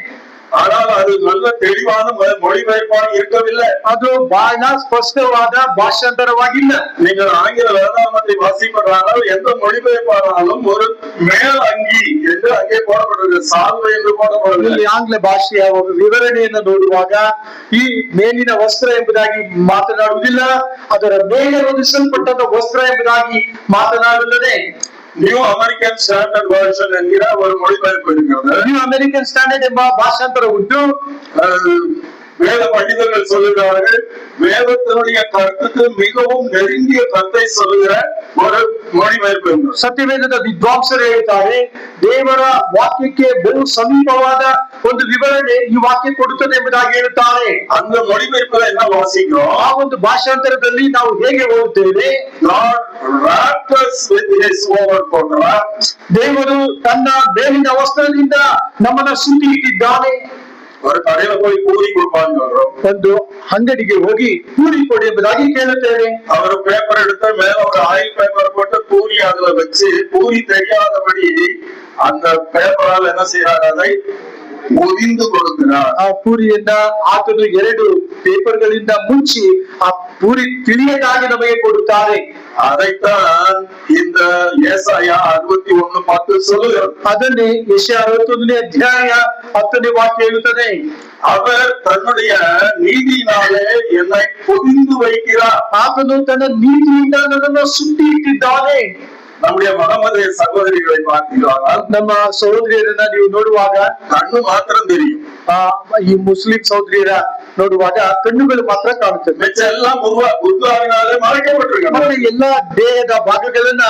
ஆனால் அது நல்ல தெளிவான மொழிபெயர்ப்பாக இருக்கவில்லை. ಅದು ಬಹಳ ಸ್ಪಷ್ಟವಾದ ಭಾಷಾಂತರವಾಗಿಲ್ಲ. நீங்கள் ஆங்கில வேதாகமத்தை வாசிப்பதானால் எந்த மொழிபெயர்ப்பானாலும் ஒரு மேல் அங்கி என்று அங்கே போடப்படுகிறது, சால்வை என்று போடப்படுகிறது. ಇಲ್ಲಿ ಆಂಗ್ಲ ಭಾಷೆಯ ವಿವರಣೆಯನ್ನು ನೋಡುವಾಗ ಈ ಮೇಲಿನ ವಸ್ತ್ರ ಎಂಬುದಾಗಿ ಮಾತನಾಡುವುದಿಲ್ಲ, ಅದರ ಮೇಲೆ ಹೊದಿಸಲ್ಪಟ್ಟದ ವಸ್ತ್ರ ಎಂಬುದಾಗಿ ಮಾತನಾಡುತ್ತದೆ. நியூ அமெரிக்கன் ஸ்டாண்டர்ட் வெர்ஷன் என்கிற ஒரு மொழிபெயர்ப்பு இருக்கிறது. ನ್ಯೂ ಅಮೆರಿಕನ್ ಸ್ಟ್ಯಾಂಡರ್ಡ್ ಎಂಬ ಭಾಷಾಂತರ ಉಂಟು. வேத பண்டிதர்கள் சொல்லுகிறார்கள், வேதத்தினுடைய கருத்துக்கு மிகவும் நெருங்கிய கருத்தை சொல்லுகிற ஒரு மொழிபெயர்ப்பு. ಸತ್ಯವೇದದ ವಿದ್ವಾಂಸರು ಹೇಳ್ತಾರೆ, ದೇವರ ವಾಕ್ಯಕ್ಕೆ ಬಹು ಸಮೀಪವಾದ ಒಂದು ವಿವರಣೆ ಈ ವಾಕ್ಯ ಕೊಡುತ್ತದೆ ಎಂಬುದಾಗಿ ಹೇಳುತ್ತಾರೆ. அந்த மொழிபெயர்ப்புல என்ன வாசிக்கிறோம், ಆ ಒಂದು ಭಾಷಾಂತರದಲ್ಲಿ ನಾವು ಹೇಗೆ ಓದುತ್ತೇವೆ, God wrapped us with his overcoat. ದೇವರು ತನ್ನ ಮೇಲಿನ ವಸ್ತ್ರದಿಂದ ನಮ್ಮನ್ನ ಸುತ್ತಿ ಇಟ್ಟಿದ್ದಾನೆ. ஒரு கடையில போய் பூரி கொடுப்பான்னு சொல்றோம், ಒಂದು ಅಂಗಡಿಗೆ ಹೋಗಿ ಪೂರಿ ಕೊಡಿ ಎಂಬುದಾಗಿ ಕೇಳುತ್ತೇವೆ. அவர் பேப்பர் எடுத்து மேல ஒரு ஆயில் பேப்பர் போட்டு பூரி அதுல வச்சு பூரி தெரியாதபடி அந்த பேப்பரால் என்ன செய்யறாரு, அதை ಮುರಿದು ಕೊಡುತ್ತಾರೆ. ಆ ಪೂರಿಯನ್ನ ಆತನು 2 ಪೇಪರ್ಗಳಿಂದ ಮುಚ್ಚಿ ಆ ಪೂರಿ ತಿಳಿಯದಾಗಿ ನಮಗೆ ಕೊಡುತ್ತಾರೆ. அதைத்தான் இந்த ஏசாயா 61:10 சொல்லுகிறது. ಅದನ್ನೇ ಯೆಶಾಯ 61ನೇ ಅಧ್ಯಾಯ 10ನೇ ವಾಕ್ಯ ಹೇಳುತ್ತದೆ. அவர் தன்னுடைய நீதியினாலே என்னை பொதிந்து வைக்கிறார். ಆತನು ತನ್ನ ನೀತಿಯಿಂದ ನನ್ನನ್ನು ಸುತ್ತಿ ಇಟ್ಟಿದ್ದಾನೆ. நம்முடைய மகமது சகோதரிகளை பார்த்தீர்களானால் ನಮ್ಮ ಸಹೋದರಿಯರನ್ನ ನೀವು ನೋಡುವಾಗ கண்ணு மாத்திரம் தெரியும், ಈ ಮುಸ್ಲಿಂ ಸಹೋದರಿಯರ ನೋಡುವಾಗ ಕಣ್ಣುಗಳು ಮಾತ್ರ ಕಾಣುತ್ತದೆ. மிச்சம் எல்லாம் உருவாகினாலே மறைக்கப்பட்டிருக்கிறது. ಮತ್ತೆ ಎಲ್ಲಾ ದೇಹದ ಭಾಗಗಳನ್ನ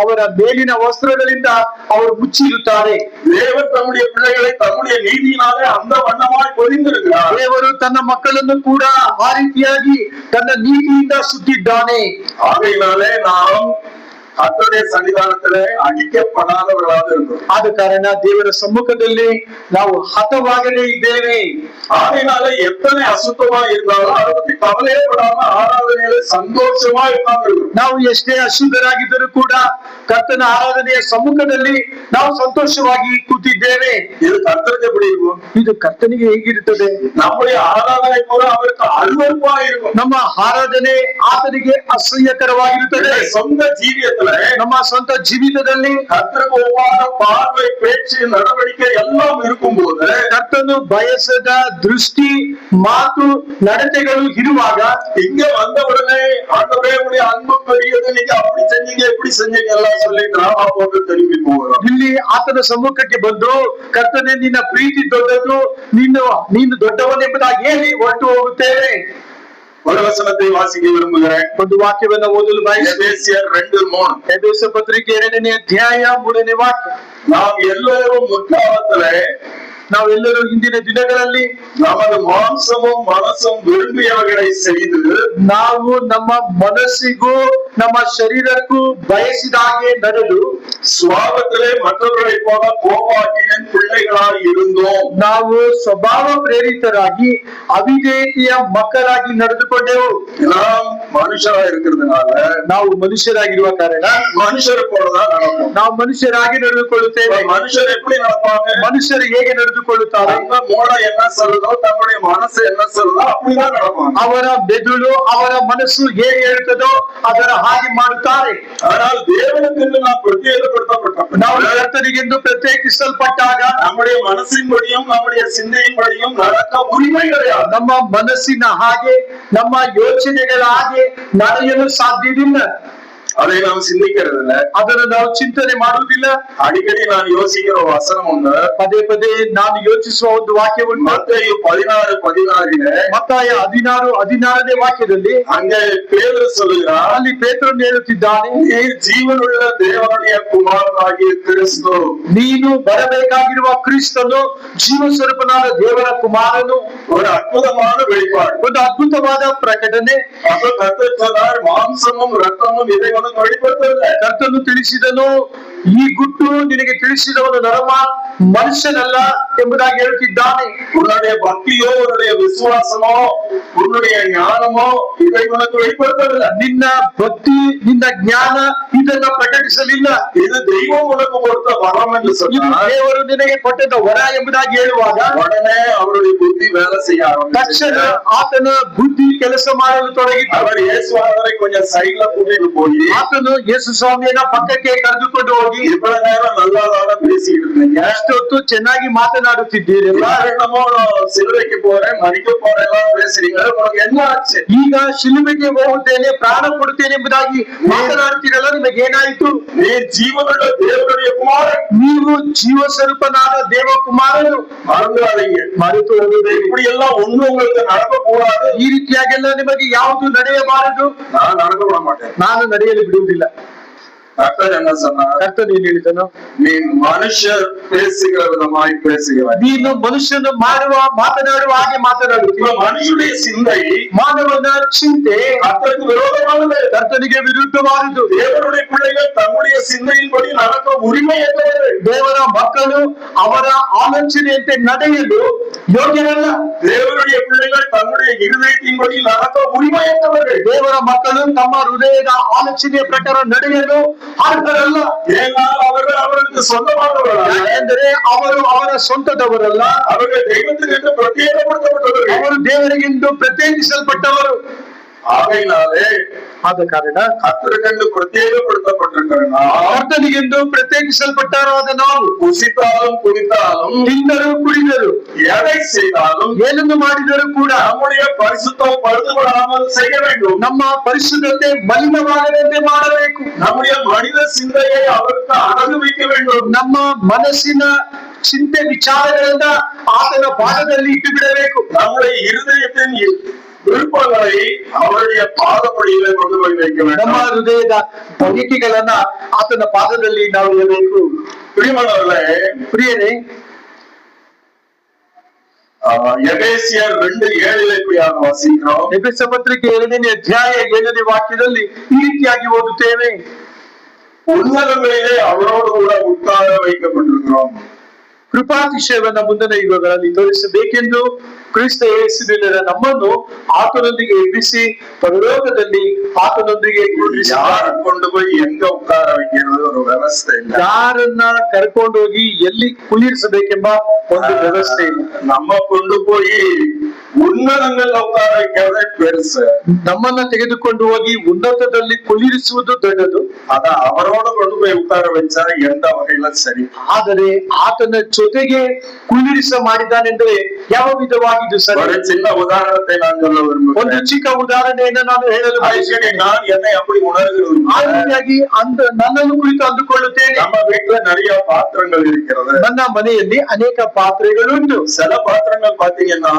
ಅವರ ಮೇಲಿನ ವಸ್ತ್ರಗಳಿಂದ ಅವರು ಮುಚ್ಚಿರುತ್ತಾರೆ. தேவன் தம்முடைய பிள்ளைகளை தம்முடைய நீதியினாலே அந்த வண்ணமாய் பொதிந்திருக்கிறார். ದೇವರು ತನ್ನ ಮಕ್ಕಳನ್ನು ಕೂಡ ಆ ರೀತಿಯಾಗಿ ತನ್ನ ನೀತಿಯಿಂದ ಸುತ್ತಿದ್ದಾನೆ. ஆகையினாலே நாம் கர்த்தருடைய சன்னிதானத்திலே அடிக்கப்படாதவர்களாக இருந்தோம். ಆದ ಕಾರಣ ದೇವರ ಸಮ್ಮುಖದಲ್ಲಿ ನಾವು ಹತವಾಗದೇ ಇದ್ದೇವೆ. ஆகையினாலே எத்தனை அசுத்தமா இருந்தாலும் அதை பத்தி கவலையே படாம ஆராதனையில சந்தோஷமா இருக்காங்க. ನಾವು ಎಷ್ಟೇ ಅಶುದ್ಧರಾಗಿದ್ದರೂ ಕೂಡ ಕರ್ತನ ಆರಾಧನೆಯ ಸಮ್ಮುಖದಲ್ಲಿ ನಾವು ಸಂತೋಷವಾಗಿ ಕೂತಿದ್ದೇವೆ. இது கர்த்தருக்கு எப்படி இருக்கும்? ಇದು ಕರ್ತನಿಗೆ ಹೇಗಿರುತ್ತದೆ? நம்முடைய ஆராதனை கூட அவருக்கு அருவருப்பா இருக்கும். ನಮ್ಮ ಆರಾಧನೆ ಆತನಿಗೆ ಅಸಹ್ಯಕರವಾಗಿರುತ್ತದೆ. சொந்த ஜீவியத்துல ನಮ್ಮ ಸ್ವಂತ ಜೀವಿತದಲ್ಲಿ கர்த்தருக்கு ஒவ்வாத பார்வை, பேச்சு, நடவடிக்கை எல்லாம் இருக்கும்போது ಕರ್ತನು ಬಯಸದ ದೃಷ್ಟಿ, ಮಾತು, ನಡತೆಗಳು ಇರುವಾಗ இங்க வந்த உடனே ஆண்டவரே உடைய அன்பு பெரியது, நீங்க அப்படி செஞ்சீங்க இப்படி செஞ்சீங்க எல்லாம் சொல்லி டிராமா போட்டு திரும்பி போகிறோம். ಇಲ್ಲಿ ಆತನ ಸಮ್ಮುಖಕ್ಕೆ ಬಂದು ಕರ್ತನೆ ನಿನ್ನ ಪ್ರೀತಿ ದೊಡ್ಡದು, ನೀನು ದೊಡ್ಡವನೆಂಬುದಾಗಿ ಹೇಳಿ ಹೊರಟು ಹೋಗುತ್ತೇವೆ. ஒரு வசனத்தை வாசிக்க விரும்புகிறேன். ಒಂದು ವಾಕ್ಯವನ್ನು ಓದಲು ಬಯಸುತ್ತೇನೆ. எபேசியர் 2:3. ಎಫೆಸ ಪತ್ರಿಕೆ 2ನೇ ಅಧ್ಯಾಯ 3ನೇ ವಾಕ್ಯ. நாம் எல்லோரும் முற்காலத்திலே ನಾವೆಲ್ಲರೂ ಇಂದಿನ ದಿನಗಳಲ್ಲಿ நமது மாம்சமும் மனசும் விரும்பியவர்களை செய்து ನಾವು ನಮ್ಮ ಮನಸ್ಸಿಗೂ ನಮ್ಮ ಶರೀರಕ್ಕೂ ಬಯಸಿದ ಹಾಗೆ ನಡೆದು சுவாபத்திலே மற்றவர்களை போல கோபாக்கினின் பிள்ளைகளாய் இருந்தோம். ನಾವು ಸ್ವಭಾವ ಪ್ರೇರಿತರಾಗಿ ಅವಿಧೇಯತೆಯ ಮಕ್ಕಳಾಗಿ ನಡೆದುಕೊಂಡೆವು. நாம் மனுஷரா இருக்கிறதுனால ನಾವು மனுஷராಗಿರುವ ಕಾರಣ மனுஷரை போலதான் நடப்போம். ನಾವು ಮನುಷ್ಯರಾಗಿ ನಡೆದುಕೊಳ್ಳುತ್ತೇವೆ. மனுஷர் எப்படி நடப்பாங்க? ಮನುಷ್ಯರು ಹೇಗೆ ನಡೆದುಕೊಳ್ಳುತ್ತಾರೆ? அந்த மூளை என்ன சொல்லுதோ, தன்னுடைய மனசு என்ன சொல்லுதோ அப்படிதான் நடப்பாங்க. ಅವರ ಮೆದುಳು, ಅವರ ಮನಸ್ಸು ಹೇಗೆ ಹೇಳುತ್ತದೋ ಅದರ ಹಾಗೆ ಮಾಡುತ್ತಾರೆ. ஆனால் தேவனுக்கு நாம் பிரத்யேகப்படுத்தப்பட்ட ನಾವು ಕರ್ತನಿಗೆಂದು ಪ್ರತ್ಯೇಕಿಸಲ್ಪಟ್ಟಾಗ நம்முடைய மனசின்படியும் நம்முடைய சிந்தையின்படியும் நடக்க உரிமை கிடையாது. ನಮ್ಮ ಮನಸ್ಸಿನ ಹಾಗೆ, ನಮ್ಮ ಯೋಚನೆಗಳ ಹಾಗೆ ನಡೆಯಲು ಸಾಧ್ಯವಿಲ್ಲ. அதை நாம் சிந்திக்கிறது இல்ல, ಅದನ್ನು ನಾವು ಚಿಂತನೆ ಮಾಡುವುದಿಲ್ಲ. அடிக்கடி நான் யோசிக்கிற ஒரு வசனம் உண்டு. ಪದೇ ಪದೇ ನಾನು ಯೋಚಿಸುವ ಒಂದು ವಾಕ್ಯ ಉಂಟು. மத்தேயு 16:16 ಮತ್ತಾಯ 16:16ನೇ ವಾಕ್ಯದಲ್ಲಿ அங்கே பேதுரு சொல்லுகிறார், ಅಲ್ಲಿ ಪೇತ್ರನು ಹೇಳುತ್ತಿದ್ದಾನೆ, நீர் ஜீவனுள்ள தேவனுடைய குமாரனாகிய கிறிஸ்து. ನೀನು ಬರಬೇಕಾಗಿರುವ ಕ್ರಿಸ್ತನು ಜೀವ ಸ್ವರೂಪನಾದ ದೇವರ ಕುಮಾರನು. ஒரு அற்புதமான வெளிப்பாடு. ಒಂದು ಅದ್ಭುತವಾದ ಪ್ರಕಟಣೆ. அப்ப கர்த்தர் சொன்னார், மாம்சமும் ரத்தமும் இதை உனக்கு வெளிப்படுத்தவில்லை. ಕರ್ತನು ತಿಳಿಸಿದನು, ಈ ಗುಟ್ಟು ನಿನಗೆ ತಿಳಿಸಿದವನು ನರಮ ಮನುಷ್ಯನಲ್ಲ ಎಂಬುದಾಗಿ ಹೇಳುತ್ತಿದ್ದಾನೆ. உன்னுடைய பக்தியோ, உன்னுடைய விசுவாசமோ, உன்னுடைய ஞானமோ இதை உனக்கு வெளிப்படுத்தவில்லை. ನಿನ್ನ ಭಕ್ತಿ, ನಿನ್ನ ಜ್ಞಾನ ಇದನ್ನ ಪ್ರಕಟಿಸಲಿಲ್ಲ. இது தெய்வம் உனக்கு கொடுத்த வரம் என்று ಇದು சொன்னார். ದೇವರು ನಿನಗೆ ಕೊಟ್ಟದ ವರ ಎಂಬುದಾಗಿ ಹೇಳುವಾಗ உடனே அவருடைய புத்தி வேலை செய்ய ತಕ್ಷಣ ஆரம்பிச்சு ಆತನ ಬುದ್ಧಿ ಕೆಲಸ ಮಾಡಲು ತೊಡಗಿತು. அவர் இயேசுவானவரை கொஞ்சம் சைட்ல கூட்டிட்டு போய், ಆತನು ಯೇಸು ಸ್ವಾಮಿಯನ್ನ ಪಕ್ಕಕ್ಕೆ ಕರೆದುಕೊಂಡು ಹೋಗಿ, இவ்வளவு நேரம் நல்லாதான பேசிட்டு இருந்தீங்க, ಅಷ್ಟೊತ್ತು ಚೆನ್ನಾಗಿ ಮಾತನಾಡುತ್ತಿದ್ದೀರಲ್ಲ, என்னமோ சிலுவைக்கு போறேன், மறிக்க போறேன் எல்லாம் பேசுறீங்க, உனக்கு என்ன ஆச்சு? ಈಗ ಶಿಲುಬೆಗೆ ಹೋಗುತ್ತೇನೆ, ಪ್ರಾಣ ಕೊಡುತ್ತೇನೆ ಎಂಬುದಾಗಿ ಮಾತನಾಡುತ್ತೀರಲ್ಲ, ನಿಮಗೆ ಏನಾಯಿತು? நீ ஜீவனுள்ள தேவனுடைய குமாரன். ನೀವು ಜೀವ ಸ್ವರೂಪನಾದ ದೇವ ಕುಮಾರನು. மறந்துடாதீங்க. ಮರೆತು ಹೋಗಬೇಡಿ. இப்படி எல்லாம் ஒண்ணு உங்களுக்கு நடக்க கூடாது. ಈ ರೀತಿಯಾಗೆಲ್ಲ ನಿಮಗೆ ಯಾವುದು ನಡೆಯಬಾರದು. நான் நடக்க விட மாட்டேன். ನಾನು ನಡೆಯಲು ಬಿಡುವುದಿಲ್ಲ. கர்த்தர் என்ன சொன்னார்? ಕರ್ತನು ಏನು ಹೇಳಿದನು? நீ மனுஷர் பேசுகிற விதமாய் பேசுகிறாய். ನೀನು ಮನುಷ್ಯನು ಮಾತನಾಡುವ ಹಾಗೆ ಮಾತನಾಡುತ್ತೀಯ. இப்ப மனுஷனுடைய சிந்தை ಮಾನವನ ಚಿಂತೆ கர்த்தருக்கு விரோதமானது. ಕರ್ತನಿಗೆ ವಿರುದ್ಧವಾದುದು. தேவனுடைய பிள்ளைகள் தம்முடைய சிந்தையின்படி நடக்க உரிமையற்றவர்கள். ದೇವರ ಮಕ್ಕಳು ಅವರ ಆಲೋಚನೆಯಂತೆ ನಡೆಯಲು ಯೋಗ್ಯರಲ್ಲ. தேவனுடைய பிள்ளைகள் தம்முடைய இருதயத்தின்படி நடக்க உரிமையற்றவர்கள். ದೇವರ ಮಕ್ಕಳು ತಮ್ಮ ಹೃದಯದ ಆಲೋಚನೆಯ ಪ್ರಕಾರ ನಡೆಯಲು ಅರ್ಹರಲ್ಲ. ஏனால் அவர்கள் அவர்களுக்கு சொந்தமானவர்கள். ಯಾಕೆಂದರೆ ಅವರು ಅವರ ಸ್ವಂತದವರಲ್ಲ. அவர்கள் தெய்வத்துக்கு பிரத்யேகப்படுத்தப்பட்டவர்கள். ಅವರು ದೇವರಿಗೆಂದು ಪ್ರತ್ಯೇಕಿಸಲ್ಪಟ್ಟವರು. ஆக ஆகையினாலே ಆದ ಕಾರಣ கர்த்தருக்கென்று பிரத்யேகப்படுத்தப்பட்டிருக்கிறனா ಕರ್ತನಿಗೆಂದು ಪ್ರತ್ಯೇಕಿಸಲ್ಪಟ್ಟವರಾದ ನಾವು புசித்தாலும் குடித்தாலும் ತಿಂದರು ಕುಡಿದರು எதை செய்தாலும் ಏನನ್ನು ಮಾಡಿದರೂ ಕೂಡ நம்முடைய பரிசுத்தம் பழுதுபடாமல் செய்ய வேண்டும். ನಮ್ಮ ಪರಿಶುದ್ಧತೆ ಮಲಿನವಾಗದಂತೆ ಮಾಡಬೇಕು. நம்முடைய மனித சிந்தையை அவருக்கு அனுபவிக்க வேண்டும். ನಮ್ಮ ಮನಸ್ಸಿನ ಚಿಂತೆ ವಿಚಾರಗಳಿಂದ ಆತನ ಪಾದದಲ್ಲಿ ಇಟ್ಟು ಬಿಡಬೇಕು. நம்முடைய இருதயத்தின் விருப்பங்களை அவருடைய பாதப்படியிலே கொண்டு போய் வைக்க ನಮ್ಮ வேண்டும். ಹೃದಯದ ಬಯಕೆಗಳನ್ನ ಆತನ ಪಾದದಲ್ಲಿ ನಾವು ಇಡಬೇಕು. பிரியமானவர்களே, ಪ್ರಿಯರೇ, எபேசியர் 2:7 இப்படியாக வாசிக்கிறோம். ಎಫೆಸ ಪತ್ರಿಕೆ 2ನೇ ಅಧ್ಯಾಯ 7ನೇ ವಾಕ್ಯದಲ್ಲಿ ಈ ರೀತಿಯಾಗಿ ಓದುತ್ತೇವೆ. உன்னதங்களிலே அவரோடு கூட உட்கார வைக்கப்பட்டிருக்கிறோம். ಕೃಪಾತಿಶಯವನ್ನ ಮುಂದಿನ ಯುಗಗಳಲ್ಲಿ ತೋರಿಸಬೇಕೆಂದು ಕ್ರಿಸ್ತ ಯೇಸುವಿನ ನಮ್ಮನ್ನು ಆತನೊಂದಿಗೆ ಎಬ್ಬಿಸಿ ಪರಲೋಕದಲ್ಲಿ ಆತನೊಂದಿಗೆ யார கொண்டு போய் எங்க உட்கார வைக்கிறது ஒரு ವ್ಯವಸ್ಥೆ ಇಲ್ಲ. ಯಾರನ್ನ ಕರ್ಕೊಂಡೋಗಿ ಎಲ್ಲಿ ಕುಳ್ಳಿರಿಸಬೇಕೆಂಬ ಒಂದು ವ್ಯವಸ್ಥೆ ಇಲ್ಲ. நம்ம கொண்டு போய் ಉನ್ನತங்கள்ல ಉட்கார வைக்கிறதே பெருசு. ನಮ್ಮನ್ನ ತೆಗೆದುಕೊಂಡು ಹೋಗಿ ಉನ್ನತದಲ್ಲಿ ಕುಳ್ಳಿರಿಸುವುದು ದೊಡ್ಡದು. ಅದ ಅವರೋಡ ಕೊಂಡು போய் ಉட்கார வச்சா எந்த வகையில சரி. ಆದರೆ ಆತನ ಜೊತೆಗೆ ಕುಳ್ಳಿರಿಸ ಮಾಡಿದ್ದಾನೆಂದರೆ ಯಾವ ವಿಧವಾಗಿದ್ದು ಸರಿ. ஒரு சின்ன உதாரணத்தை நான் சொல்ல ಒಂದು விரும்புகிறேன். ಚಿಕ್ಕ ಉದಾಹರಣೆಯನ್ನು ನಾನು ಹೇಳಲು ಬಯಸುತ್ತೇನೆ. நான் என்னை அப்படி உணர்கிறேன். ಆ ರೀತಿಯಾಗಿ ನನ್ನನ್ನು ಕುರಿತು ಅಂದುಕೊಳ್ಳುತ್ತೇನೆ. நம்ம வீட்டுல நிறைய பாத்திரங்கள் இருக்கிறது. ನನ್ನ ಮನೆಯಲ್ಲಿ ಅನೇಕ ಪಾತ್ರೆಗಳುಂಟು. சில பாத்திரங்கள் பாத்தீங்கன்னா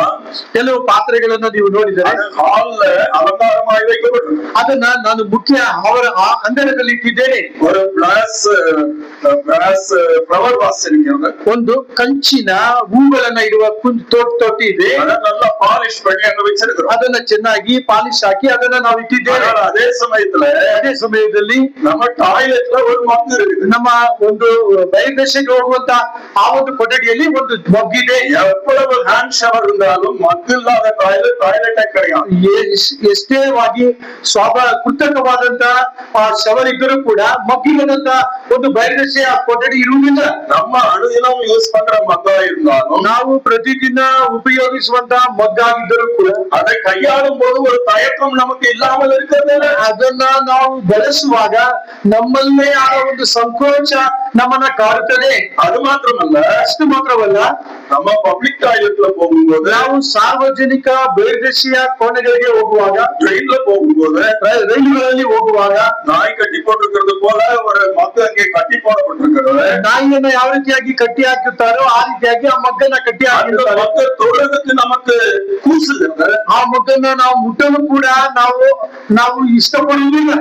ಕೆಲವು ಪಾತ್ರೆಗಳನ್ನು ನೀವು ನೋಡಿದರೆ ಹಾಲ್ல ಅಲಂಕಾರವಾಗಿ வைக்கப்பட்டிருக்கு. ಅದನ್ನ ನಾನು ಮುಖ್ಯ ಅವರ ಅಂಗಣದಲ್ಲಿ ಇಟ್ಟಿದ್ದೇನೆ. ஒரு கிளாஸ் ಫ್ಲವರ್ ವಾಸ್ இருக்கிறது. ಒಂದು ಕಂಚಿನ ಹೂಗಳನ್ನ ಇಡುವ ತೊಟ್ಟಿ ಇದೆ. அதை நல்லா பாலிஷ் பண்ணி அங்க வச்சிருக்கிறோம். ಅದನ್ನ ಚೆನ್ನಾಗಿ ಪಾಲಿಶ್ ಹಾಕಿ ಅದನ್ನ ನಾವು ಇಟ್ಟಿದ್ದೇವೆ. ஆனால் ಅದೇ ಸಮಯದಲ್ಲಿ ನಮ್ಮ ಟಾಯ್ಲೆಟ್ல ஒரு ಮಗ್ இருக்குது. ನಮ್ಮ ಒಂದು ಬಹಿರ್ದಶೆಗೆ ಹೋಗುವಂತ ಆ ಒಂದು ಕೊಠಡಿಯಲ್ಲಿ ಒಂದು ಮಗ್ಗಿದೆ. எவ்வளவு ஹேண்ட் ஷவர் இருந்தாலும் மக் இல்லாத ಟಾಯ್ಲೆಟ್ கிடையாது. ಎಷ್ಟೇವಾಗಿ ಕೃತಕವಾದಂತ ಶವರ್ ಇದ್ದರೂ ಕೂಡ ಮಗ್ಗಿಲ್ಲದಂತ ಒಂದು ಬಹಿರ್ದಶೆಯ ಕೊಠಡಿ ಇರುವುದಿಲ್ಲ. ನಮ್ಮ ಅನುದಿನಂ ಯೂಸ್ பண்ற மக்கா இருந்தாலும் ನಾವು ಪ್ರತಿದಿನ ಉಪಯೋಗಿಸುವಂತ ಮಗ್ಗಾಗಿದ್ದರೂ ಕೂಡ அதை கையாளும் போது ஒரு தயக்கம் நமக்கு இல்லாமல் இருக்கிறது. ಅದನ್ನ ನಾವು ಬಳಸುವಾಗ ನಮ್ಮಲ್ಲೇ ಆದ ಒಂದು ಸಂಕೋಚ ನಮ್ಮನ್ನ ಕಾಡುತ್ತದೆ. அது மாத்திரமல்ல, ಅಷ್ಟು ಮಾತ್ರವಲ್ಲ, நம்ம பப்ளிக் டாய்லெட்ல போகும்போது, ನಾವು ಸಾರ್ವಜನಿಕ ಬಹಿರ್ದಶೆಯ ಕೋಣೆಗಳಿಗೆ ಹೋಗುವಾಗ, ಟ್ರೈನ್ல போகும்போது, ರೈಲುಗಳಲ್ಲಿ ಹೋಗುವಾಗ நாய் கட்டி போட்டிருக்கிறது போல ஒரு மக்கு அங்கே கட்டி போடப்பட்டிருக்கிறது. ನಾಯಿಯನ್ನ ಯಾವ ರೀತಿಯಾಗಿ ಕಟ್ಟಿ ಹಾಕುತ್ತಾರೋ ಆ ರೀತಿಯಾಗಿ ಆ ಮಗ್ಗನ್ನ ಕಟ್ಟಿ அந்த ಹಾಕಿರ್ತಾರೆ. மக்க தொடுறதுக்கு நமக்கு கூசுகிறது. ಆ ಮಗ್ಗನ್ನ ನಾವು ಮುಟ್ಟಲು ಕೂಡ ನಾವು ಇಷ್ಟಪಡುವುದಿಲ್ಲ.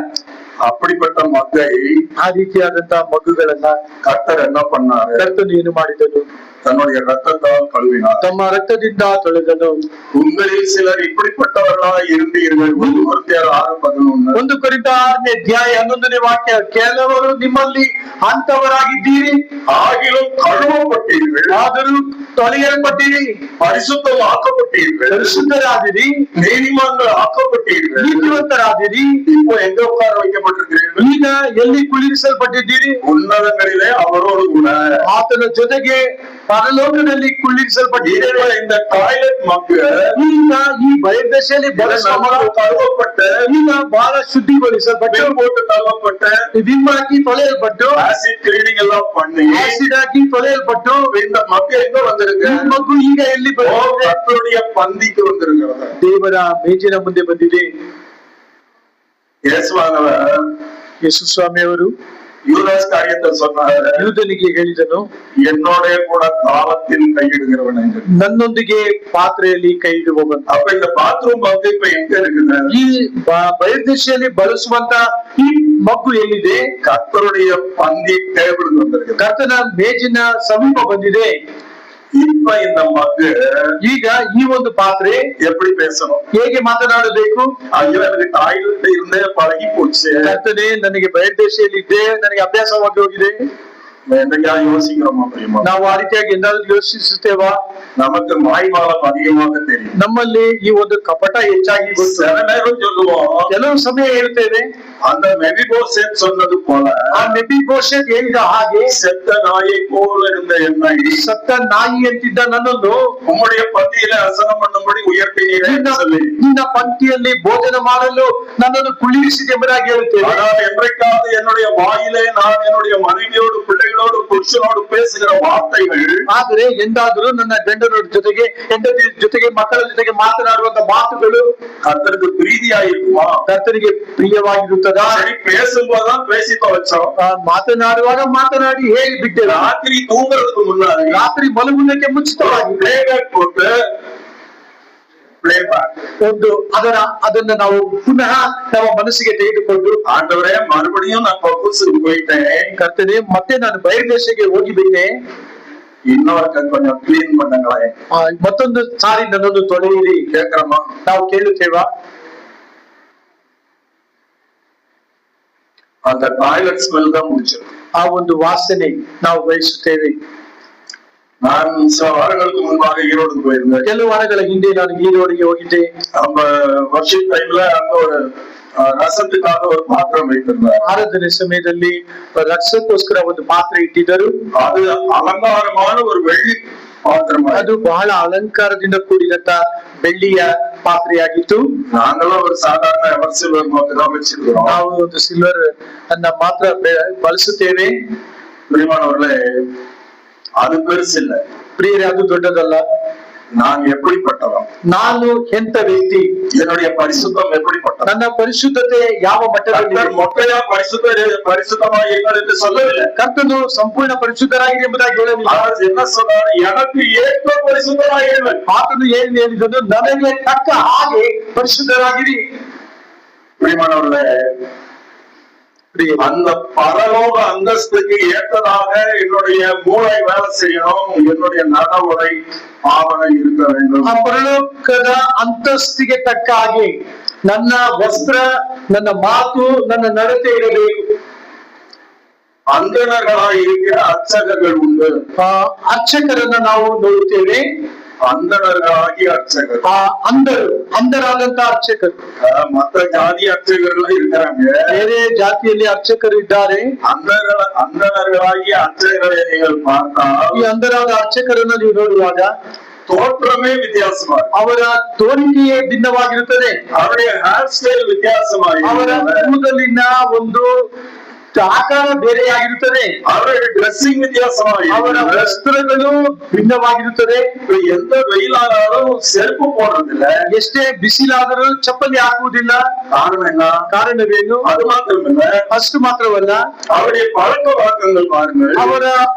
அப்படிப்பட்ட மக்கை ಆ ರೀತಿಯಾದಂತಹ ಮಗ್ಗುಗಳನ್ನ கர்த்தர் என்ன பண்ணாரு? ಕರ್ತನು ಏನು ಮಾಡಿದನು? தன்னுடைய ரத்தத்தால் கழுவினார். ತಮ್ಮ ರಕ್ತದಿಂದ ತೊಳೆದನು. உங்களில் சிலர் இப்படிப்பட்டவர்களாய் இருந்தீர்கள். 1 ಕೊರಿಂಥಿಯர் 6:11. 1 ಕೊರಿಂಥ 6ನೇ ಅಧ್ಯಾಯ 11ನೇ ವಾಕ್ಯ. ಕೆಲವರು ನಿಮ್ಮಲ್ಲಿ ಅಂತವರಾಗಿದ್ದೀರಿ, ஆகிலும் கழுவப்பட்டீர்கள், ಆದರೂ ತೊಳೆಯಲ್ಪಟ್ಟಿರಿ, பரிசுத்தம் ஆக்கப்பட்டீர்கள், ಪರಿಶುದ್ಧರಾದಿರಿ, நீதிமான்கள் ஆக்கப்பட்டீர்கள். ನೀತಿವಂತರಾದಿರಿ. இப்போ எங்க உட்கார வைக்கப்பட்டிருக்கிறீர்கள்? ಈಗ ಎಲ್ಲಿ ಕುಳ್ಳಿರಿಸಲ್ಪಟ್ಟಿದ್ದೀರಿ? உன்னதங்களிலே அவரோடு கூட. ಆತನ ಜೊತೆಗೆ ಪರಲೋಕದಲ್ಲಿ ಕುಳ್ಳಿರಿಸಲ್ಪಟ್ಟಿದ್ದೇವೆ. இந்த டாய்ಲೆಟ್ மக்கு ಈಗ ಈ ಬಹಿರ್ದಶೆಯಲ್ಲಿ கழுவப்பட்ட, ಈಗ ಬಹಳ ಶುದ್ಧಿಗೊಳಿಸಲ್ಪಟ್ಟು, போட்டு கழுவப்பட்ட, ವಿಮ್ ಹಾಕಿ ತೊಳೆಯಲ್ಪಟ್ಟು, ஆசிட் கிளீனிங் எல்லாம் பண்ணி ಆಸಿಡ್ ಹಾಕಿ ತೊಳೆಯಲ್ಪಟ್ಟು இந்த மக்கு எங்க வந்திருக்கு? ಈ ಮಗು ಈಗ ಎಲ್ಲಿ ಬಂದಿದೆ? கர்த்தருடைய பந்திக்கு வந்திருக்கிறது. ದೇವರ ಮೇಜಿನ ಮುಂದೆ ಬಂದಿದೆ. இயேசுவானவர் ಯೇಸು ಸ್ವಾಮಿ ಅವರು யூதாஸ் காரியத்தை சொன்னாரு, ಯೂದನಿಗೆ ಹೇಳಿದನು, என்னோட கூட தாளத்தில் கையிடுகிறவன் என்று. ನನ್ನೊಂದಿಗೆ ಪಾತ್ರೆಯಲ್ಲಿ ಕೈ ಇಡುವವನು. அப்ப இந்த பாத்ரூம் மக்கு இப்ப எங்க இருக்குது? ಈ ಬಹಿರ್ದಶೆಯಲ್ಲಿ ಬಳಸುವಂತ ಈ ಮಗ್ಗು ಎಲ್ಲಿದೆ? கர்த்தருடைய பந்தி டேபிள் வந்திருக்கு. ಕರ್ತನ ಮೇಜಿನ ಸಮೀಪ ಬಂದಿದೆ. இப்ப இந்த மக்கு ಈಗ ಈ ಒಂದು ಪಾತ್ರೆ எப்படி பேசணும்? ಹೇಗೆ ಮಾತನಾಡಬೇಕು? ஐயோ எனக்கு டாய்ಲೆಟ್ இருந்தே பழகி போச்சு. ಕರ್ತನೆ, ನನಗೆ ಬಹಿರ್ದಶೆಯಲ್ಲಿ ಇದ್ದೆ, ನನಗೆ ಅಭ್ಯಾಸವಾಗಿ ಹೋಗಿದೆ. என்னையா யோசிக்கிறோமா பிரியமா? ನಾವು ಆ ರೀತಿಯಾಗಿ ಎಂದಾದ್ರೂ ಯೋಚಿಸುತ್ತೇವಾ? நமக்கு மாய்மாலம் அதிகமாக தெரியும். ನಮ್ಮಲ್ಲಿ ಈ ಒಂದು ಕಪಟ ಹೆಚ್ಚಾಗಿ ಗೊತ್ತು. சில நேரம் சொல்லுவோம், ಕೆಲವು ಸಮಯ ಹೇಳ್ತೇವೆ, அந்த மெபிபோசேத் சொன்னது போல, ಆ ಮೆಫೀಬೋಶೆತ್ ಹೇಳಿದ ಹಾಗೆ, செத்த நாயை போல இருந்த என்னை ಸತ್ತ ನಾಯಿ ಅಂತಿದ್ದ ನನ್ನನ್ನು உம்முடைய பந்தியில அசனம் பண்ணும்படி உயர்த்தினீரே என்று சொல்லி, ನಿನ್ನ ಪಂಕ್ತಿಯಲ್ಲಿ ಭೋಜನ ಮಾಡಲು ನನ್ನನ್ನು ಕುಳ್ಳಿರಿಸಿದೆ ಎಂಬುದಾಗಿ ಹೇಳುತ್ತೇವೆ. ஆனால் என்றைக்காவது என்னுடைய வாயிலே நான் என்னுடைய மனைவியோடு பிள்ளைகளோடு புருஷனோடு பேசுகிற வார்த்தைகள், ಆದರೆ ಎಂದಾದರೂ ನನ್ನ ಗಂಡನ ಜೊತೆಗೆ ಹೆಂಡತಿ ಜೊತೆಗೆ ಮಕ್ಕಳ ಜೊತೆಗೆ ಮಾತನಾಡುವಂತ ಮಾತುಗಳು கர்த்தருக்கு பிரீதியா இருக்குமா? ಕರ್ತನಿಗೆ ಪ್ರಿಯವಾಗಿರುತ್ತದಾ? சரி, பேசும்போதுதான் பேசி தொலைச்சோம். ಮಾತನಾಡುವಾಗ ಮಾತನಾಡಿ ಹೇಳಿ ಬಿಟ್ಟೆವು. ராத்திரி தூங்குறதுக்கு முன்னாடி ರಾತ್ರಿ ಮಲಗುವುದಕ್ಕೆ ಮುಂಚಿತವಾಗಿ பிளேபேக் போட்டு பிளேபேக் ಒಂದು ಅದನ್ನ ನಾವು ಪುನಃ ನಮ್ಮ ಮನಸ್ಸಿಗೆ ತೆಗೆದುಕೊಂಡು, ஆண்டவரே மறுபடியும் நான் பப்புசுக்கு போயிட்டேன், ಕರ್ತನೆ ಮತ್ತೆ ನಾನು ಬಯರ್ದೇಶಕ್ಕೆ ಹೋಗಿಬಿಟ್ಟೆ, இன்னொரு கொஞ்சம் கிளீன் பண்ணுங்களேன், ಮತ್ತೊಂದು ಸಾರಿ ನನ್ನನ್ನು ತೊಳೆಯಿರಿ கேக்குறமா? ನಾವು ಕೇಳುತ್ತೇವಾ? அந்த டாய்லெட் ஸ்மெல் தான் முடிச்சிடும். ಆ ಒಂದು ವಾಸನೆ ನಾವು ಬಯಸುತ್ತೇವೆ. நான் சில வாரங்களுக்கு முன்பாக ஈரோடுக்கு போயிருந்தேன். ಕೆಲವು ವಾರಗಳ ಹಿಂದೆ ನಾನು ಈರೋಡಿಗೆ ಹೋಗಿದ್ದೆ. நம்ம வர்ஷிப் டைம்ல அங்க ஒரு ரசத்துக்காக ஒரு பாத்திரம் வைத்திருந்தார். ಆರಾಧನೆ ಸಮಯದಲ್ಲಿ ರಸಕ್ಕೋಸ್ಕರ ಒಂದು ಪಾತ್ರೆ ಇಟ್ಟಿದ್ದರು. அது அலங்காரமான ஒரு வெள்ளி பாத்திரம். ಅದು ಬಹಳ ಅಲಂಕಾರದಿಂದ ಕೂಡಿದಂತ ಬೆಳ್ಳಿಯ ಪಾತ್ರೆಯಾಗಿತ್ತು. நாங்களும் ஒரு சாதாரண எவர் சில்வர் தான் வச்சிருக்கிறோம். ನಾವು ಒಂದು ಸಿಲ್ವರ್ ಅನ್ನ ಮಾತ್ರ ಬಳಸುತ್ತೇವೆ. பிரியமானவர்களே, அது பெருசு இல்ல. ಪ್ರಿಯರೇ, ಅದು ದೊಡ್ಡದಲ್ಲ. நான் எப்படிப்பட்டவன், ನಾನು ಎಂತ ವ್ಯಕ್ತಿ, என்னுடைய பரிசுத்தம் எப்படிப்பட்டது, ನನ್ನ ಪರಿಶುದ್ಧತೆ ಯಾವ ಮಟ್ಟದಲ್ಲಿ, மொட்டையா பரிசுத்தமாயிருங்கள் என்று சொல்லவில்லை. ಕರ್ತನು ಸಂಪೂರ್ಣ ಪರಿಶುದ್ಧರಾಗಿರಿ ಎಂಬುದಾಗಿ ಹೇಳಲಿಲ್ಲ. அவர் என்ன சொன்னார்? எனக்கு ஏற்ற பரிசுத்தமாயிருங்கள். ಆತನು ಏನು ಹೇಳಿದನು? ನನಗೆ ತಕ್ಕ ಹಾಗೆ ಪರಿಶುದ್ಧರಾಗಿರಿ. பிரியமானவர்களே, அந்த பரலோக அந்தஸ்துக்கு ஏற்றதாக என்னுடைய மூளை வேலை செய்யணும், என்னுடைய நடவுடை பாவனை இருக்க வேண்டும். ಆ ಪರಲೋಕದ ಅಂತಸ್ತಿಗೆ ತಕ್ಕ ಹಾಗೆ ನನ್ನ ವಸ್ತ್ರ, ನನ್ನ ಮಾತು, ನನ್ನ ನಡತೆ ಇರಬೇಕು. அந்தணர்களாய் இருக்கிற அர்ச்சகர்கள் உண்டு. ಅರ್ಚಕರನ್ನ ನಾವು ನೋಡುತ್ತೇವೆ. அந்தணர்களாகி அர்ச்சகர், ಅಂಧರಾದಂತ ಅರ್ಚಕರು. மற்ற ஜாதி அர்ச்சகர்கள் இருக்கிறாங்க, ಬೇರೆ ಜಾತಿಯಲ್ಲಿ ಅರ್ಚಕರು ಇದ್ದಾರೆ. அந்தணர்களாகிய அர்ச்சகர்களை நீங்கள் பார்த்தால், ಈ ಅಂಧರಾದ ಅರ್ಚಕರನ್ನ ನೀವು ನೋಡುವಾಗ தோற்றமே வித்தியாசமா, ಅವರ ತೋರಿಕೆಯೇ ಭಿನ್ನವಾಗಿರುತ್ತದೆ. அவருடைய ಹೇರ್ ಸ್ಟೈಲ್ வித்தியாசமாக, ಅವರ ಕೂದಲಿನ ಒಂದು ಆಕಾರ ಬೇರೆಯಾಗಿರುತ್ತದೆ. ಅವರ ಡ್ರೆಸ್ಸಿಂಗ್ வித்தியாசமாக, ಅವರ ವಸ್ತ್ರಗಳು ಭಿನ್ನವಾಗಿರುತ್ತದೆ. எந்த வெயிலானாலும் செருப்பு போடுறதில்ல, ಎಷ್ಟೇ ಬಿಸಿಲಾದರೂ ಚಪ್ಪಲಿ ಹಾಕುವುದಿಲ್ಲ. காரணம் என்ன? ಕಾರಣವೇನು? அது மாத்திரமில்ல, ಅಷ್ಟು ಮಾತ್ರವಲ್ಲ, அவருடைய பழக்க வழக்கங்கள் பாருங்கள், ಅವರ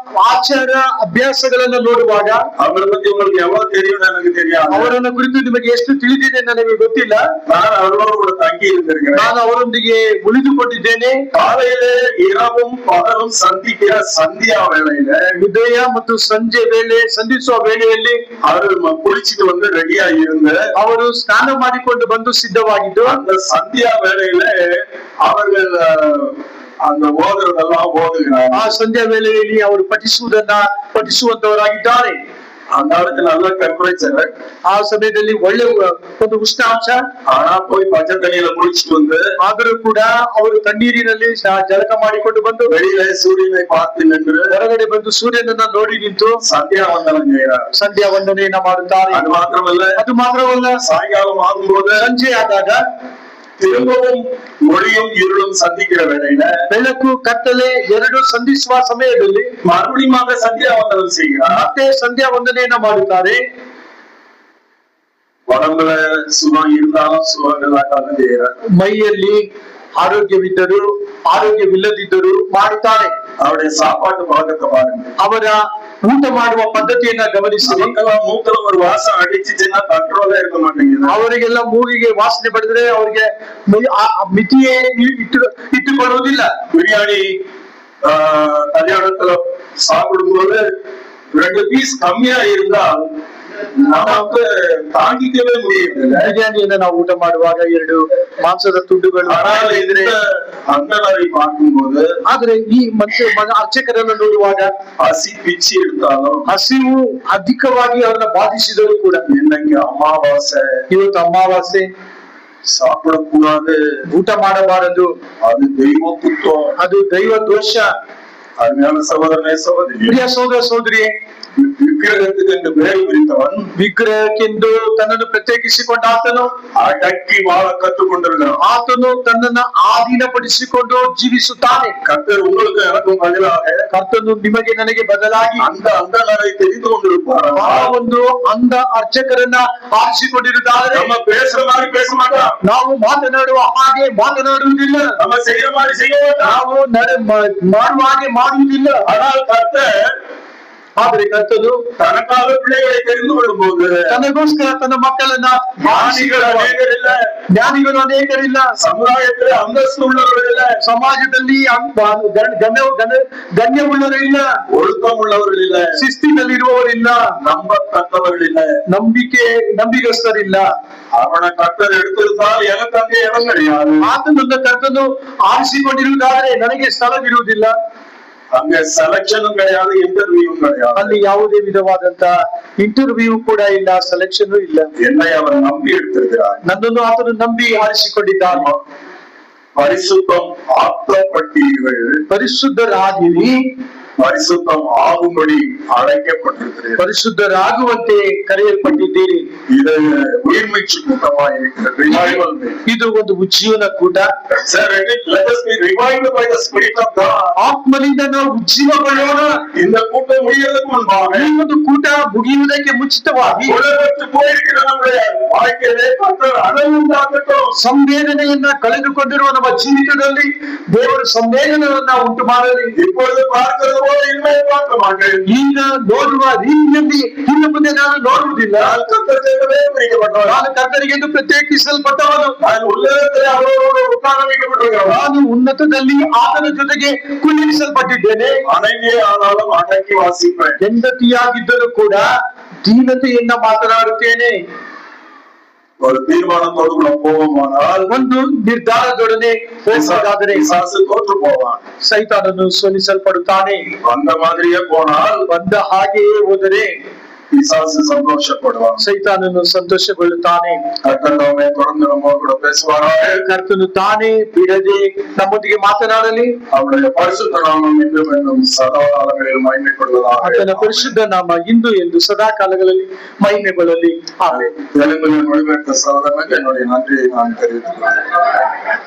ಆಚಾರ ಅಭ್ಯಾಸಗಳನ್ನು ನೋಡುವಾಗ, அவரை பத்தி உங்களுக்கு எவ்வளவு தெரியும் எனக்கு தெரியாது, ಅವರನ್ನ ಕುರಿತು ನಿಮಗೆ ಎಷ್ಟು ತಿಳಿದಿದೆ ನನಗೆ ಗೊತ್ತಿಲ್ಲ. நான் அவரோடு கூட தங்கி இருந்திருக்கிறேன், ನಾನು ಅವರೊಂದಿಗೆ ಉಳಿದುಕೊಂಡಿದ್ದೇನೆ. காலையிலே இரவும் பகலும் சந்திக்கிற சந்தியா வேளையில, ಉದಯ ಮತ್ತು ಸಂಜೆ ವೇಳೆ ಸಂಧಿಸುವ ವೇಳೆಯಲ್ಲಿ ಅವರು ಕುಳಿಚಿட்டு வந்து ரெடியா இருந்து, ಅವರು ಸ್ನಾನ ಮಾಡಿಕೊಂಡು ಬಂದು ಸಿದ್ಧವಾಗಿದ್ದು, அந்த சந்தியா வேளையில அவர்கள் அந்த ஓதுறதெல்லாம் ஓதுகிறார். ಆ ಸಂಧ್ಯಾ ವೇಳೆಯಲ್ಲಿ ಅವರು ಪಠಿಸುವಂತವರಾಗಿದ್ದಾರೆ. அந்த ஆளுக்கு நல்ல டெம்பரேச்சர், ಆ ಸಮಯದಲ್ಲಿ ಒಳ್ಳೆ ಒಂದು ಉಷ್ಣಾಂಶ. ஆனா போய் பச்சை தண்ணியில குளிச்சுட்டு வந்து, ಆದರೂ ಕೂಡ ಅವರು ತಣ್ಣೀರಿನಲ್ಲಿ ಜಳಕ ಮಾಡಿಕೊಂಡು ಬಂದು வெளியில சூரியனை பார்த்து நின்று ಹೊರಗಡೆ ಬಂದು ಸೂರ್ಯನನ್ನ ನೋಡಿ ನಿಂತು சந்தியா வந்தனம் செய்கிறார். ಸಂಧ್ಯಾ ವಂದನೆಯನ್ನ ಮಾಡುತ್ತಾರೆ. அது மாத்திரமல்ல, சாயங்காலம் ஆகும்போது ಸಂಜೆ ಆದಾಗ திரும்பவும் ஒளியும் இருளும் சந்திக்கிற வேளையில, ಬೆಳಕು ಕತ್ತಲೆ ಎರಡು ಸಂಧಿಸುವ ಸಮಯದಲ್ಲಿ மறுபடியும் சந்தியா வந்தனம் செய்கிறார். ಮತ್ತೆ ಸಂಧ್ಯಾ ವಂದನೆಯನ್ನ ಮಾಡುತ್ತಾರೆ. உடம்புல சுகம் இருந்தாலும் சுகம் இல்லாட்டாலும் செய்கிறார். ಮೈಯಲ್ಲಿ ಆರೋಗ್ಯವಿದ್ದರೂ ಆರೋಗ್ಯವಿಲ್ಲದಿದ್ದರೂ ಮಾಡುತ್ತಾರೆ. அவருடைய சாப்பாட்டு பழக்கத்தை பாருங்க, ಅವರ ಊಟ ಮಾಡುವ ಪದ್ಧತಿಯನ್ನ ಗಮನಿಸಿ. மூக்கல ஒரு வாசம் அடிச்சுச்சுன்னா கண்ட்ரோலே இருக்க மாட்டேங்குது. ಅವರಿಗೆಲ್ಲ ಮೂಗಿಗೆ ವಾಸನೆ ಪಡೆದ್ರೆ ಅವರಿಗೆ ಮಿತಿಯೇ ಇಟ್ಟುಕೊಳ್ಳುವುದಿಲ್ಲ. பிரியாணி கல்யாணத்துல சாப்பிடும் போது 2 பீஸ் கம்மியா இருந்தால் நமக்கு தாங்கிக்கவே முடியல. ಬಿರಿಯಾನಿಯನ್ನ ನಾವು ಊಟ ಮಾಡುವಾಗ 2 ಮಾಂಸದ ತುಂಡುಗಳು ஆனால் ಇದ್ರೆ, அந்தனரை பார்க்கும்போது ಆದ್ರೆ ಈ ಅರ್ಚಕರನ್ನು ನೋಡುವಾಗ ಹಸಿ பிச்சு எடுத்தாலும் ಹಸಿವು ಅಧಿಕವಾಗಿ ಅವರನ್ನ ಬಾಧಿಸಿದರೂ ಕೂಡ, இன்னைக்கு அமாவாசை, ಇವತ್ತು ಅಮಾವಾಸ್ಯೆ, சாப்பிடக்கூடாது, ಊಟ ಮಾಡಬಾರದು, அது தெய்வ குத்தம். ಅದು ದೈವ ದೋಷ. அருமையான சகோதரனே சகோதரி, ಪ್ರಿಯ ಸಹೋದರ ಸಹೋದರಿಯೇ, விக்கிரகத்துக்கு என்று பேர் விரித்தவன் ವಿಗ್ರಹಕ್ಕೆಂದು ತನ್ನನ್ನು ಪ್ರತ್ಯೇಕಿಸಿಕೊಂಡ ಆತನು அடக்கி வாழ கற்றுக்கொண்டிருக்கிறான். ಆತನು ತನ್ನನ್ನು ಆಧೀನಪಡಿಸಿಕೊಂಡು ಜೀವಿಸುತ್ತಾನೆ. கர்த்தர் உங்களுக்கு எனக்கும் பதிலாக ಕರ್ತನು ನಿಮಗೆ ನನಗೆ ಬದಲಾಗಿ அந்த அந்தனரை தெரிந்து கொண்டிருப்பார். ಆ ಒಂದು ಅಂಧ ಅರ್ಚಕರನ್ನ ಆರಿಸಿಕೊಂಡಿರುತ್ತಾರೆ. நம்ம பேசுற மாதிரி பேச மாட்டான், ನಾವು ಮಾತನಾಡುವ ಹಾಗೆ ಮಾತನಾಡುವುದಿಲ್ಲ, நம்ம செய்யற மாதிரி செய்ய மாட்டான். ನಾವು ಮಾಡುವ ಹಾಗೆ ಮಾಡುವುದಿಲ್ಲ. ஆனால் கர்த்தர் ಆದರೆ ಕರ್ತನು தனக்காக பிள்ளைகளை தெரிந்து கொள்ளும் போது ತನಗೋಸ್ಕರ ತನ್ನ ಮಕ್ಕಳನ್ನ ஞானிகள் அநேகர் இல்ல, ಜ್ಞಾನಿಗಳು ಅನೇಕರಿಲ್ಲ, சமுதாயத்தில் அந்தஸ்து உள்ளவர்கள் இல்ல, ಸಮಾಜದಲ್ಲಿ ಗಣ್ಯವುಳ್ಳವರು ಇಲ್ಲ, ஒழுக்கம் உள்ளவர்கள் இல்ல, ಶಿಸ್ತಿನಲ್ಲಿರುವವರಿಲ್ಲ, நம்பத்தக்கவர்கள் இல்ல. ನಂಬಿಗಸ್ತರಿಲ್ಲ. அவனை கர்த்தர் எடுத்திருந்தால் எனக்கு அங்கே இடம் கிடையாது. ಆತನನ್ನ ಕರ್ತನು ಆರಿಸಿಕೊಂಡಿರುವುದಾದರೆ ನನಗೆ ಸ್ಥಳವಿರುವುದಿಲ್ಲ. அங்க செலக்ஷனும் கிடையாது, இன்டர்வியூவும் கிடையாது. ಅಲ್ಲಿ ಯಾವುದೇ ವಿಧವಾದಂತ ಇಂಟರ್ವ್ಯೂ ಕೂಡ ಇಲ್ಲ, ಸೆಲೆಕ್ಷನ್ ಇಲ್ಲ. என்னை அவர் நம்பி எடுத்திருக்கிறார். ನನ್ನನ್ನು ಆತನು ನಂಬಿ ಆರಿಸಿಕೊಂಡಿದ್ದಾನೆ. பரிசுத்தம் ஆக்கப்பட்டீர்கள், ಪರಿಶುದ್ಧರಾಗಿರಿ, பரிசுத்தம் ஆகும்படி அழைக்கப்பட்டிருக்கிறீர்கள், ಪರಿಶುದ್ಧರಾಗುವಂತೆ ಕರೆಯಲ್ಪಟ್ಟಿದ್ದೀರಿ. இது உயிர்மீட்சி கூட்டமா இருக்கிறது. ரிவைவல் ಇದು ಒಂದು ಉಜ್ಜೀವನ ಕೂಟ. Sir, let us be revived by the Spirit of God. ಆತ್ಮನಿಂದ ನಾವು ಉಜ್ಜೀವಗೊಳ್ಳೋಣ. இந்த கூட்டம் முடியறதுக்கு முன்பாக ಈ ಒಂದು ಕೂಟ ಮುಗಿಯುವುದಕ್ಕೆ ಮುಂಚಿತವಾಗಿ உலகத்து போயிருக்கிற நம்முடைய வாழ்க்கையிலே கர்த்தர் அனலுண்டாகட்டும். ಸಂವೇದನೆಯನ್ನ ಕಳೆದುಕೊಂಡಿರುವ ನಮ್ಮ ಜೀವಿತದಲ್ಲಿ ದೇವರು ಸಂವೇದನೆಯನ್ನ ಉಂಟು ಮಾಡಲಿ. இப்பொழுது பார்க்கிறது போல இனிமேல் பார்க்க மாட்டேன். ಈಗ ನೋಡುವ ರೀತಿಯಲ್ಲಿ ಇನ್ನು ಮುಂದೆ ನಾನು ನೋಡುವುದಿಲ್ಲ. நான் கர்த்தருக்கே பிரிக்கப்பட்டவன். ನಾನು ಕರ್ತನಿಗೆಂದು ಪ್ರತ್ಯೇಕಿಸಲ್ಪಟ್ಟವನು. நான் உள்ளத்திலே அவரோடு உட்கார வைக்கப்பட்டிருக்கிறவன். ನಾನು ಉನ್ನತದಲ್ಲಿ ಆತನ ಜೊತೆಗೆ ಕುಳ್ಳಿರಿಸಲ್ಪಟ್ಟಿದ್ದೇನೆ. அடங்கியே ஆனாலும் அடக்கி வாசிப்பேன். ಹೆಂಡತಿಯಾಗಿದ್ದರೂ ಕೂಡ ದೀನತೆಯಿಂದ ಮಾತನಾಡುತ್ತೇನೆ. ஒரு தீர்மானத்தோடு கூட போவோமானால் ಒಂದು ನಿರ್ಧಾರದೊಡನೆ ಹೋಗಬೇಕಾದರೆ பிசாசு தோற்று போவான். ಸೈತಾನನು ಸೋಲಿಸಲ್ಪಡುತ್ತಾನೆ. அந்த மாதிரியே போனால் ಬಂದ ಹಾಗೆಯೇ ಹೋದರೆ பிசாசு சந்தோஷப்படுவான். ಸೈತಾನನು ಸಂತೋಷಗೊಳ್ಳುತ್ತಾನೆ. கர்த்தர் நம்மை தொடர்ந்து நம்ம கூட பேசுவாராக. ಕರ್ತನು ತಾನೇ ಬಿಡದೆ ನಮ್ಮೊಂದಿಗೆ ಮಾತನಾಡಲಿ. அவருடைய பரிசுத்த நாமம் என்றும் என்றும் சதா காலங்களில் மகிமைப்படுவதாக. ಆತನ ಪರಿಶುದ್ಧ ನಾಮ ಇಂದು ಎಂದು ಸದಾ ಕಾಲಗಳಲ್ಲಿ ಮಹಿಮೆಗೊಳ್ಳಲಿ. ಆಮೆನ್. தெலுங்குல மொழிபெயர்த்த சகோதரனுக்கு என்னுடைய நன்றியை நான் தெரிவித்துக் கொள்கிறேன்.